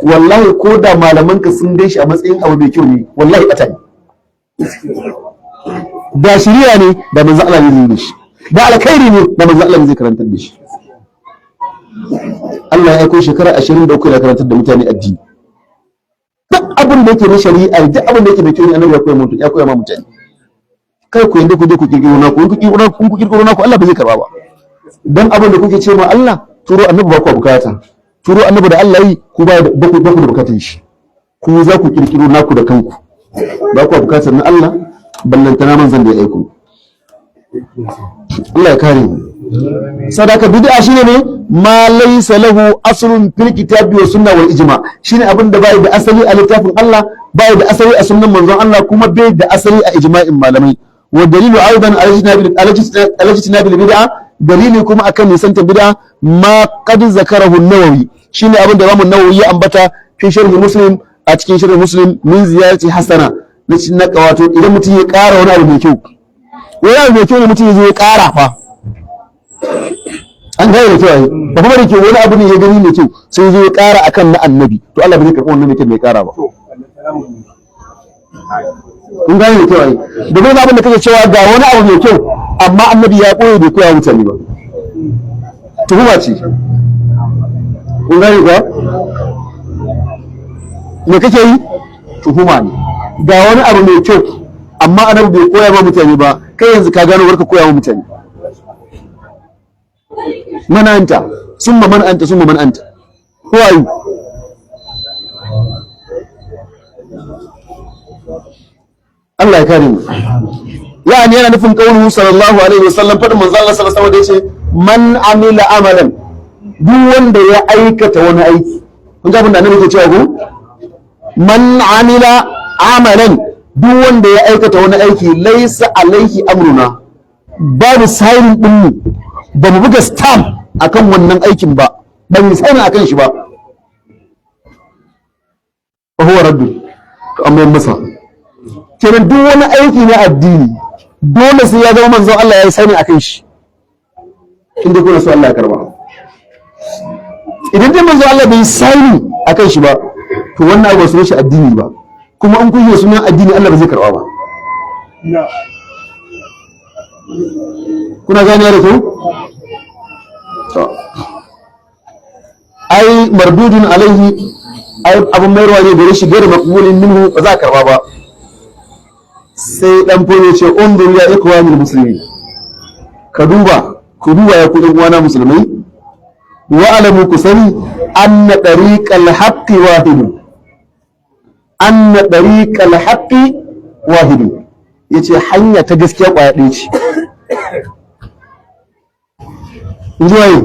wallahi ko da malaman ka sun gan shi a matsayin abu mai kyau ne wallahi bata ne da shiriya ne da manzo Allah ne zai shi da alkhairi ne da manzo Allah ne zai karantar da shi Allah ya aiko shekara 23 da karantar da mutane addini duk abin da yake na shari'a duk abin da yake mai kyau ne annabi ya koya ma mutane kai ku yanda ku je ku kirkiro na ku kirkiro na ku Allah ba zai karba ba dan abin da kuke ce ma Allah turo annabi ba ku bukata turo annabi da Allah yi ku ba ku da bukatun shi ku za ku kirkiro naku da kanku ba ku bukatar na Allah ballantana manzon da ya aiko Allah ya kare mu sadaka bid'a shine ne ma laysa lahu aslun fil kitabi wa sunna wal ijma shine abin da bai da asali a littafin Allah bai da asali a sunnan manzon Allah kuma bai da asali a ijma'in malamai wa dalilu aidan alajtina bil bid'a dalili kuma akan nisantar bid'a ma qad zakarahu an-nawawi shine abin da Imam an-Nawawi ya ambata fi sharh Muslim a cikin sharh Muslim min ziyarati hasana na wato idan mutum ya ƙara wani abu mai kyau wani abu mai kyau ne mutum ya zo ya ƙara fa an gane da kyau ba kuma da ke wani abu ne ya gani mai kyau sai ya zo ya ƙara akan na annabi to Allah bai zai karɓi wannan mai kyau mai ƙara ba kun gane da kyau ai da kuma abin da kake cewa ga wani abu mai kyau amma annabi ya koyi bai koya mutane ba tuhuma ce kun gane ba me kake yi tuhuma ne ga wani abu mai kyau amma annabi bai koya ma mutane ba kai yanzu ka gano warka koya ma mutane man anta summa man anta summa man anta who are you Allah ya kare mu yani yana nufin kaulu sallallahu alaihi wasallam fadin manzo Allah sallallahu alaihi wasallam da yace man amila amalan duk wanda ya aikata wani aiki kun ga abin da annabi ke cewa ko man amila amalan duk wanda ya aikata wani aiki laysa alaihi amruna babu sayin din mu ba mu buga stamp akan wannan aikin ba ban yi sayin akan shi ba fa huwa raddu to amma masa kenan duk wani aiki na addini dole sai ya zama manzon Allah ya yi sani akan shi inda kuna so Allah ya karba idan dai manzon Allah bai sani akan shi ba to wannan abu sunan shi addini ba kuma an kuyi sunan addini Allah ba zai karba ba kuna gane da ku ai mardudun alaihi ai abun mayarwa ne gare shi gari maqbulin minhu ba za a karba ba. sai dan fone ce undur ya ikwanul muslimin, ku duba ya ku ɗan uwana musulmai, wa alamu ku sani anna tariqal haqqi wahidun, anna tariqal haqqi wahidun, yace hanya ta gaskiya kwaya ɗaya ce. Injiwaye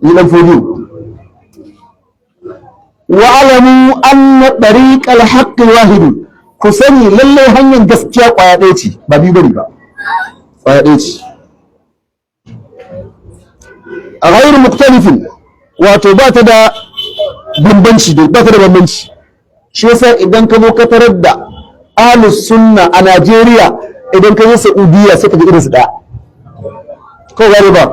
ni dan fodiyo. wa alamu anna tariqal haqqi wahidun, ku sani lalle hanyar gaskiya kwaya ɗaya ce, ba biyu bane ba, kwaya ɗaya ce. a ghairu muktalifin, wato ba ta da bambanci, shi yasa idan ka zo ka tarar da ahlus sunna a Najeriya, idan ka je Saudiya sai ka ga irin su ɗaya, ko gane ba,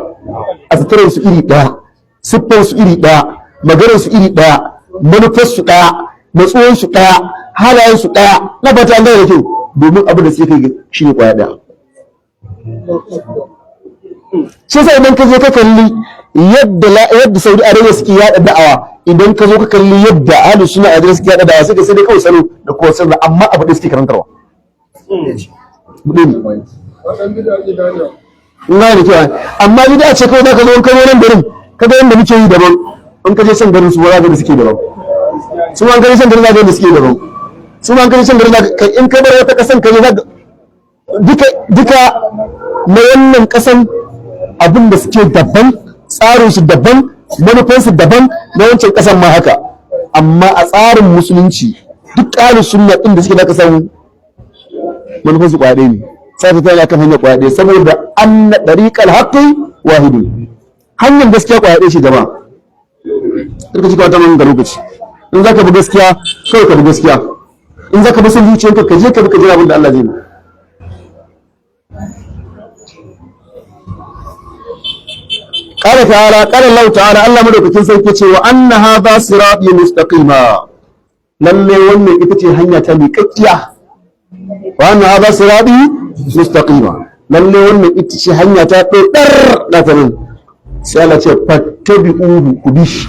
a tattarar su iri ɗaya, siffar su iri ɗaya, maganar su iri ɗaya, manufar su ɗaya, matsuwan su ɗaya, halayen su ɗaya, na fata Allah da kyau, domin abin da sai kai shi ne kwaya ɗaya. shi yasa idan ka zo ka kalli yadda Saudi Arabia suke yada da'awa, idan ka zo ka kalli yadda ahlus sunna a suke yada da'awa, sai dai kawai salo da kowa sirra, amma abu da suke karantarwa ina da kyau. amma bid'a ce kawai da ka zo ka zo nan garin ka ga yanda muke yi daban, in ka je san garin su ba ga da suke daban, su an gani san garin da suke daban, su an gani san garin da in ka bar wata kasan ka je duka na wannan kasan abin da suke daban, tsarinsu daban, manufansu daban, na wancan ƙasar ma haka. amma a tsarin musulunci duk ƙarin sunna ɗin da suke da kasan manufansu ƙwaɗe ne, sai ta tana kan hanyar ƙwaɗe, saboda anna ɗariƙar haƙƙi wahidun, hanyar gaskiya ƙwaɗe ce jama'a. Karka ci kawata man ga lokaci, in za ka bi gaskiya kawai ka bi gaskiya, in za ka bi son zuciyarka ka je ka bi ka jira abin da Allah zai yi. قال تعالى قال الله تعالى الله madaukakin sarki ce wa anna hadha sirati mustaqima, lalle wannan ita ce hanya ta miƙaƙiya. wa anna hadha sirati mustaqima, lalle wannan ita ce hanya ta dodar da ta nan. sai Allah ce fattabi'uhu, ku bi shi,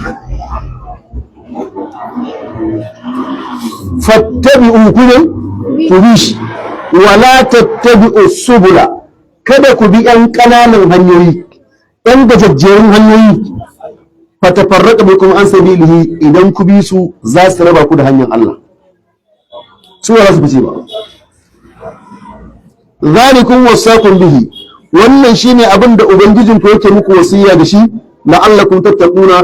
fattabi'uhu ku bi shi, wala tattabi'u subula, kada ku bi ƴan ƙananan hanyoyi, ɗan gajajjerun hanyoyi, fatafarraqa bikum an sabilihi, idan ku bi su za su raba ku da hanyar Allah, su ba za su fice ba. zalikum wasaqum bihi, wannan shine abin da ubangijin ku yake muku wasiya da shi, la'allakum tattaquna,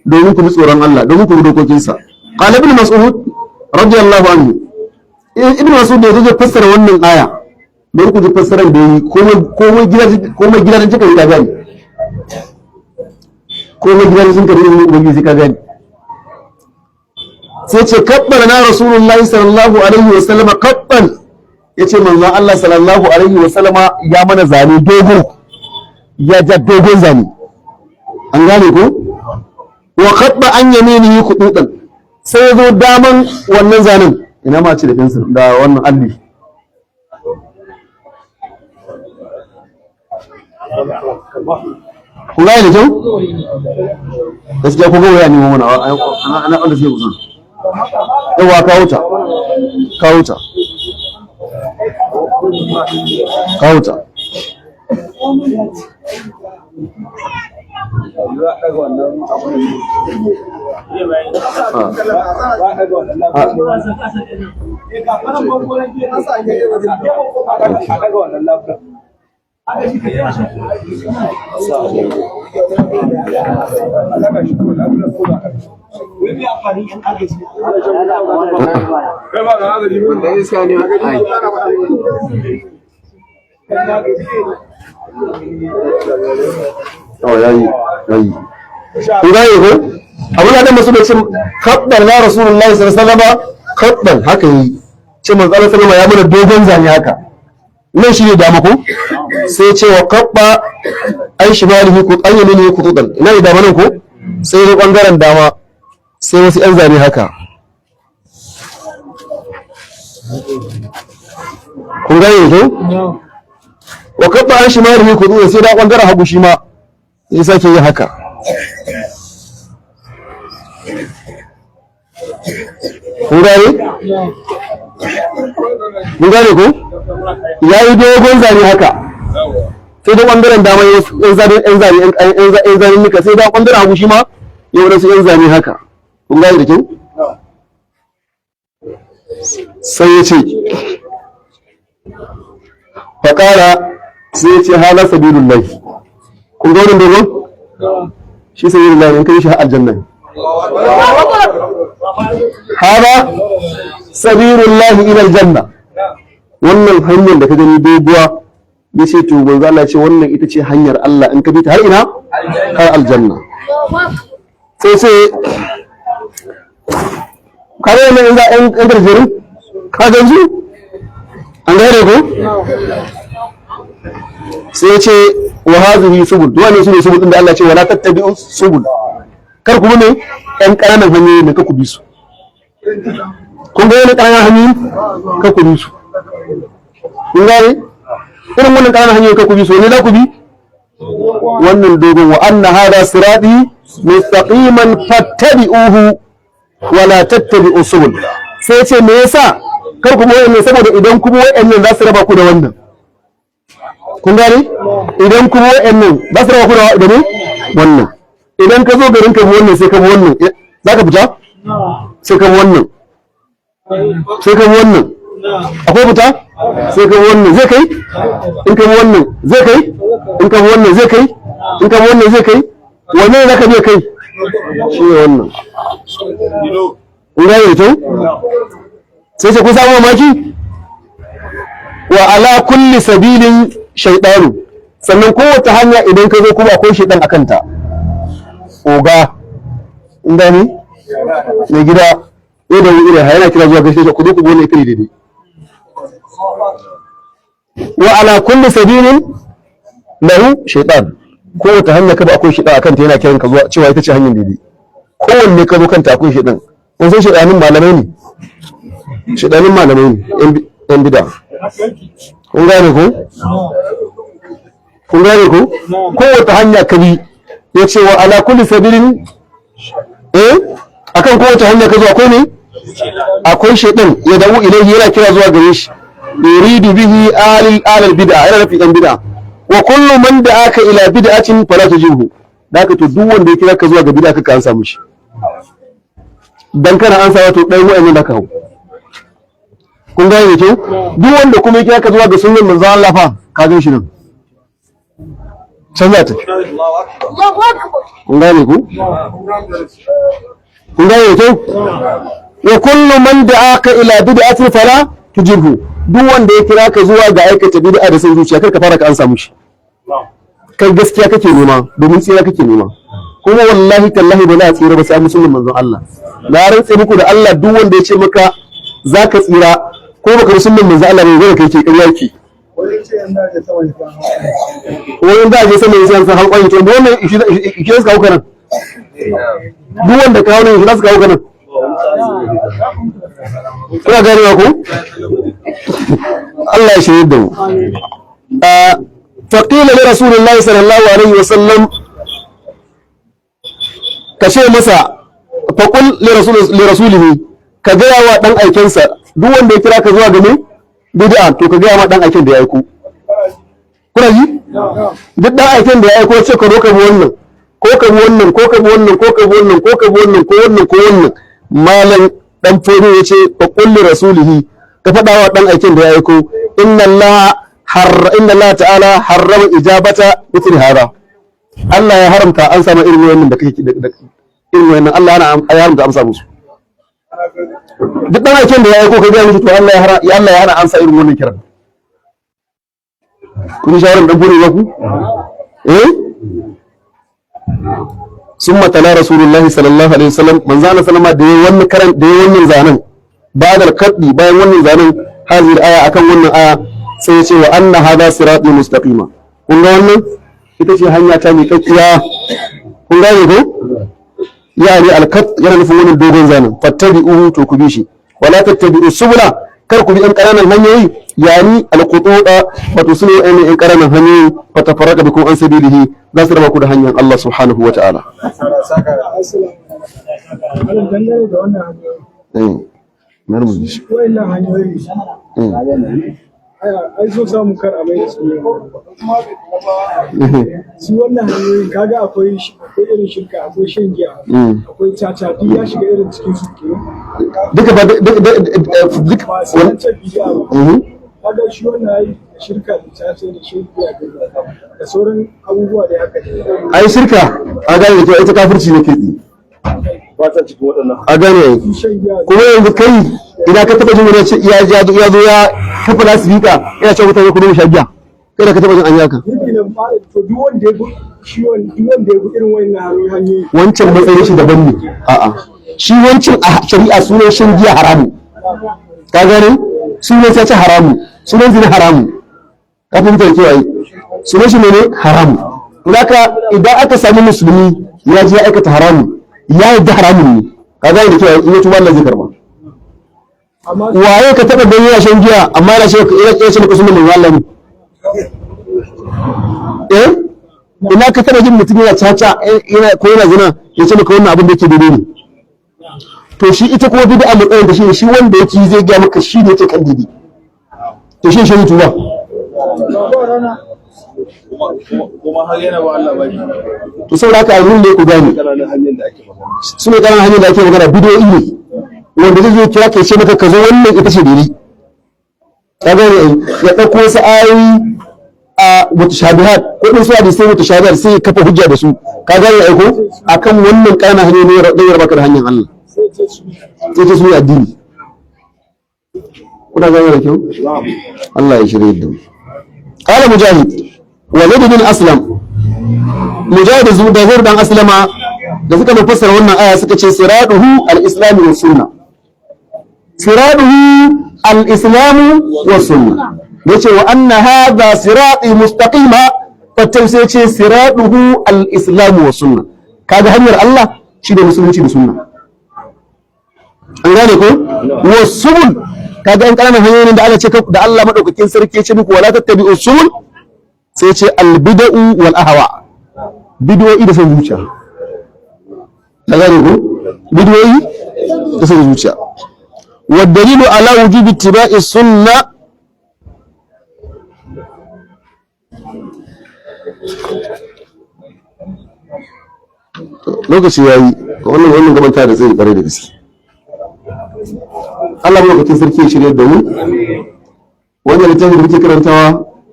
domin ku bi tsoron Allah, domin ku bi dokokinsa. qala ibn mas'ud radiyallahu anhu, ibn mas'ud da yake fassara wannan aya, bari ku ji fassarar da yi, komai gidan cika yi da gani, komai gidan sun kare ne ubangiji ka gani. sai ce kabbara na rasulullahi sallallahu alaihi wa sallama kabban, yace manzon Allah sallallahu alaihi wa sallama ya mana zane dogo, ya ja dogon zane, an gane ko. wa kabba an yaminihi kududan, sai zo daman wannan zanen, ina ma ce da fensir da wannan alli, kun gane da kyau gaskiya, ko gawa ya nemo mana ana wanda suke kusa, yawa kawo ta yayi kun gane ko abin da masu da cin kabbar na rasulullahi sallallahu alaihi wasallam, kabbar haka yi ce manzo Allah sallallahu alaihi wasallam ya mana dogon zane haka, nan shi ne dama ko. sai ce wa kabba ai shimalihi ku ayyamini ku tudan, ina da dama nan ko, sai ne bangaren dama, sai wasu yan zane haka, kun gane ko. wa kabba an shimalihi ku tudan, sai da bangaren hagu shi ma ya sake yi haka. Kun gane? Kun gane ko? Ya yi dogon zane haka. Sai da ɓangaren dama yan zane nika, sai da ɓangaren hagu shi ma ya wadansu yan zane haka. Kun gane da kyau? Sai ya ce, faƙara sai ya ce hala sabilullahi. Kun ga wannan dogon? Shi sabilullahi in kai shi har aljanna. Hala sabilullahi ila aljanna. Wannan hanyar da ka gani doguwa, ya ce to manzo Allah ce wannan ita ce hanyar Allah in ka bi ta har ina? Har aljanna. Sai sai kare ne in za ɗan garjeru ka gansu an gane ko sai ya ce wa hadhihi subul duwane su ne subul din da Allah ce wala tattabi'u subul kar ku ne ɗan ƙananan hanyoyi ne ka ku bi su kun ga wani ƙananan hanyoyi ka ku bi su kun gane irin wannan ƙananan hanyoyi ka ku bi su ne za ku bi wannan dogon wa anna hada sirati mustaqiman fattabi'uhu wala tattabi'u subul sai ce me yasa kar ku wayannan saboda idan kuma wayannan za su raba ku da wannan kun gane idan kuma wayannan za su raba ku da ne wannan idan ka zo garin ka bi wannan sai ka bi wannan za ka fita sai ka bi wannan sai ka bi wannan akwai fita sai ka bi wannan zai kai in ka bi wannan zai kai in ka bi wannan zai kai in ka bi wannan zai kai wanne za ka je kai shi ne wannan ina yi to sai ce kun samu mamaki wa ala kulli sabilin shaytanu sannan kowace hanya idan ka zo kuma akwai shaytan akan ta oga inda ne mai gida da wuri yana kira zuwa gaishe ku zo ku gone kai daidai wa ala kulli sabilin lahu shaytan kowace hanya ka ba akwai shaytan akan ta yana kiran ka zuwa cewa ita ce hanyar daidai kowanne ka zo kanta akwai shaytan kun san shaytanin malamai ne shaytanin malamai ne yan bid'a kun gane ko kowace hanya ka bi ya ce wa ala kulli sabilin akan kowace hanya ka zo akwai ne akwai shaytan ya dawo ilaihi yana kira zuwa gare shi yuridu bihi alal bid'a yana nufi yan bid'a wa kullu man da'aka ila bid'atin fala tujihu daka to duk wanda ya kira ka zuwa ga bid'a ka an samu shi dan kana an sa wato dai wa'annan da ka hau kun gane ne duk wanda kuma ya kira ka zuwa ga sunnan manzo Allah fa ka gan shi nan canza ta kun gane ku kun gane ne wa kullu man da'aka ila bid'atin fala tujihu duk wanda ya kira ka zuwa ga aikata bid'a da san zuciya kar ka fara ka an samu shi kai gaskiya kake nema domin tsira kake nema kuma wallahi tallahi ba za a tsira ba sai musulmin manzon Allah na rantse muku da Allah duk wanda ya ce maka zaka tsira ko baka musulmin manzon Allah ne zai kai ke ƙarya ki wani da je sama yasan san hankali to wannan shi suka hauka nan duk wanda ka hawo ne shi suka hauka nan kuna ganewa ko Allah ya shirye da mu faqila li rasulillahi sallallahu alaihi wasallam kashe masa faqul li rasulihi ka gaya wa dan aikensa duk wanda ya kira ka zuwa ga me bid'a to ka gaya ma dan aiken da ya aiko kuna ji duk dan aiken da ya aiko ce ka roka bi wannan ko ka bi wannan ko ka bi wannan ko ka bi wannan ko ka bi wannan ko wannan ko wannan malam dan fodi yace faqul li rasulihi ka faɗa wa dan aiken da ya aiko inna Allah ta'ala harrama ijabata mithli hada Allah ya haramta an sama irin wannan da kake irin wannan Allah ya haramta amsa musu duk dan aiken da ya aiko ka ga musu to Allah ya hana amsa irin wannan kiran kun shawaran dan fodi ba ku summa tala rasulullahi sallallahu alaihi wasallam manzo Allah sallama da wannan karan da wannan zanen ba'da al-qaddi bayan wannan zanen hazir aya akan wannan aya sai ya ce wa anna hadha sirati mustaqima kun ga wannan ita ce hanya ta mai kakkiya kun ga ne ko yani al-qad yana nufin wannan dogon zanen fattabi'uhu to ku bi shi wala tattabi'u subula kar ku bi ɗan ƙananan hanyoyi yani alqutuda wato sune ɗan ƙananan hanyoyi fa tafarraqa bikum an sabilihi za su raba ku da hanyar Allah subhanahu wa ta'ala. dangane da wannan hanyoyi wannan hanyoyi ai so samu kar a mai da su shi wannan hanyoyin kaga akwai irin shirka, akwai shan giya, akwai caca, duk ya shiga irin cikin su ke duka ba duka ba sai an ce bidiya ba. Kaga shi wannan ai shirka da caca da shan giya da sauran abubuwa da haka ne. ai shirka a gane da ita kafirci ne kai Ba ta cikin waɗannan. a gane kuma yanzu kai idan ka taba jin wani ya zo ya kafa lasifika yana cewa mutane ku dinga shan giya kai da ka taba jin an yaka To duk wanda ya bi irin wannan hanyoyi wancan matsayin shi daban ne a'a shi wancan a shari'a sunan shan giya haramu ka gane sunan sai ce haramu sunan zina haramu ka fahimta da ai sunan shi ne haramu haka idan aka sami musulmi ya je ya aikata haramu ya yi haramun ne ka gane da kyau in ya tuba Allah zai karba waye ka taba gani ya shan giya amma yana ce maka sunan mai Allah ne ina ka taba jin mutum yana caca ko yana zina ya ce maka wannan abin da yake daidai ne to shi ita kuma bid'a matsayin da shi wanda yake zai ga maka shi ne yake kan daidai to shi shi tuba kuma har yana ba Allah ba to saboda haka alhun ne ku gane su ne ƙananan hanyar da ake magana bidiyoyi ne wanda zai zo kira ka ce maka ka zo wannan ita ce daidai ka gane ya ɗauko wasu ayoyi a mutashabihat ko din su hadisi mutashabihat sai kafa hujja da su ka gane aiko akan wannan ƙananan hanyoyi ne da yarba ka da hanyar Allah sai ta su yi addini kuna gane da kyau Allah ya shirye da mu qala mujahid walid bin aslam mujahid da zuhur dan aslama da suka fassara wannan aya suka ce siraduhu al-islam wa sunna siraduhu al-islam wa sunna yace wa anna hadha sirati mustaqima fatai sai ce siraduhu al-islam wa sunna kaga hanyar Allah shi da musulunci da sunna an gane ko wa subul kaga an kana hanyoyin da Allah ce da Allah madaukakin sarki ya ce muku wala tattabi'us subul sai ce al-bid'u wal ahwa bid'o'i da san zuciya ka gane ko bid'o'i da san zuciya wa dalilu ala wujubi ittiba'i sunna lokaci yayi wannan gabanta da zai bare da gaske Allah madaukakin sarki ya shirye da mu wannan littafin da muke karantawa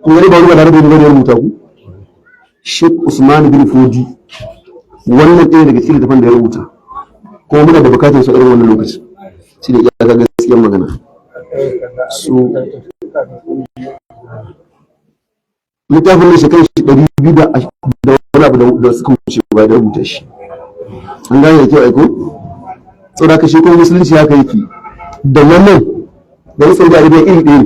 kun gani ba ruwa da rabu ne rubuta ku Sheikh Usman bin Fodi wannan ɗaya daga cikin littafin da ya rubuta kuma muna da bukatar su irin wannan lokaci shi ne iya ga gaskiyar magana su littafin ne shekaru 200 da wani abu da suka wuce ba da rubuta shi an gane da kyau aiko saboda ka shi kuma musulunci haka yake da wannan da wasu da arabiya iri ɗaya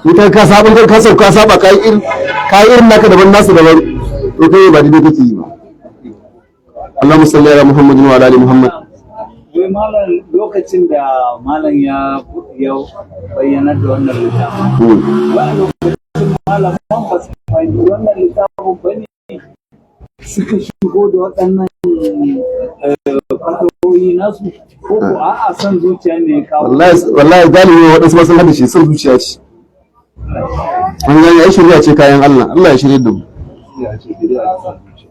ne ita ka saba ka sauka saba ka yi irin naka daban nasu daban to kai ba daidai kake yi ba Allahumma salli ala Muhammadin wa ala ali Muhammad wai malam lokacin da malam ya bayyana da wannan littafin wani lokacin malam ba su fahimci wannan littafin ba ne suka shigo da waɗannan fatawoyi nasu ko ko a'a son zuciya ne ya kawo wallahi galibi waɗansu masu hada shi son zuciya ce an gani ya shirya ce kayan Allah ya shirya da mu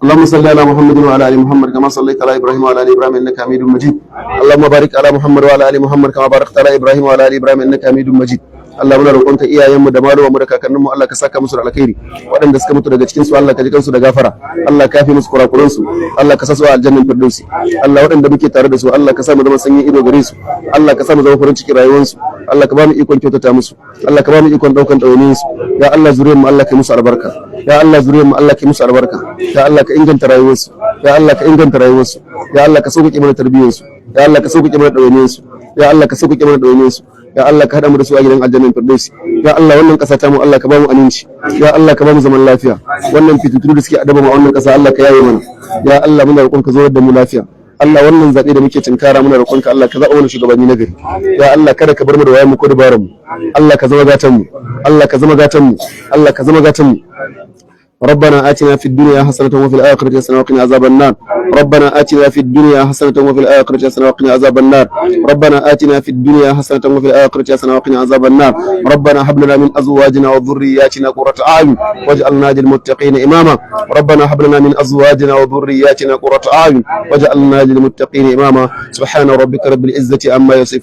اللهم صل على محمد وعلى ال محمد كما صليت على ابراهيم وعلى ال ابراهيم انك حميد مجيد اللهم بارك على محمد وعلى ال محمد كما باركت على ابراهيم وعلى ال ابراهيم انك حميد مجيد Allah muna roƙonka iyayenmu da malumanmu da kakanninmu Allah ka saka musu da alkhairi waɗanda suka mutu daga cikin su Allah ka ji kansu da gafara Allah ka yafe musu kurakuran su Allah ka sa su a aljannan firdausi Allah waɗanda muke tare da su Allah ka sa mu zama sanyin ido gare su Allah ka sa mu zama farin cikin rayuwar su Allah ka ba mu ikon kyautata musu Allah ka ba mu ikon daukan ɗawainiyin su ya Allah zuriyar mu Allah ka musu albarka ya Allah zuriyar mu Allah ka musu albarka ya Allah ka inganta rayuwar su ya Allah ka inganta rayuwar su ya Allah ka sauƙaƙe mana tarbiyyar su ya Allah ka sauƙaƙe mana ɗawainiyin su ya Allah ka sauƙaƙe mana ɗawainiyin su ya Allah ka hada mu da su a gidan aljannan firdausi ya Allah wannan ƙasa ta mu Allah ka ba mu aminci ya Allah ka ba mu zaman lafiya wannan fitintunu da suke adaba mu a wannan ƙasa Allah ka yaye mana ya Allah muna roƙon ka zo da mu lafiya Allah wannan zaɓe da muke tinkara muna roƙonka Allah ka zaɓa mana shugabanni na gari ya Allah kada ka bar mu da wayan mu ko dabaran mu Allah ka zama gatan mu Allah ka zama gatan mu Allah ka zama gatan mu ربنا آتنا في الدنيا حسنة وفي الآخرة حسنة وقنا عذاب النار ربنا آتنا في الدنيا حسنة وفي الآخرة حسنة وقنا عذاب النار ربنا آتنا في الدنيا حسنة وفي الآخرة حسنة وقنا عذاب النار ربنا هب لنا من أزواجنا وذرياتنا قرة أعين واجعلنا للمتقين إماما ربنا هب لنا من أزواجنا وذرياتنا قرة أعين واجعلنا للمتقين إماما سبحان ربك رب العزة عما يصفون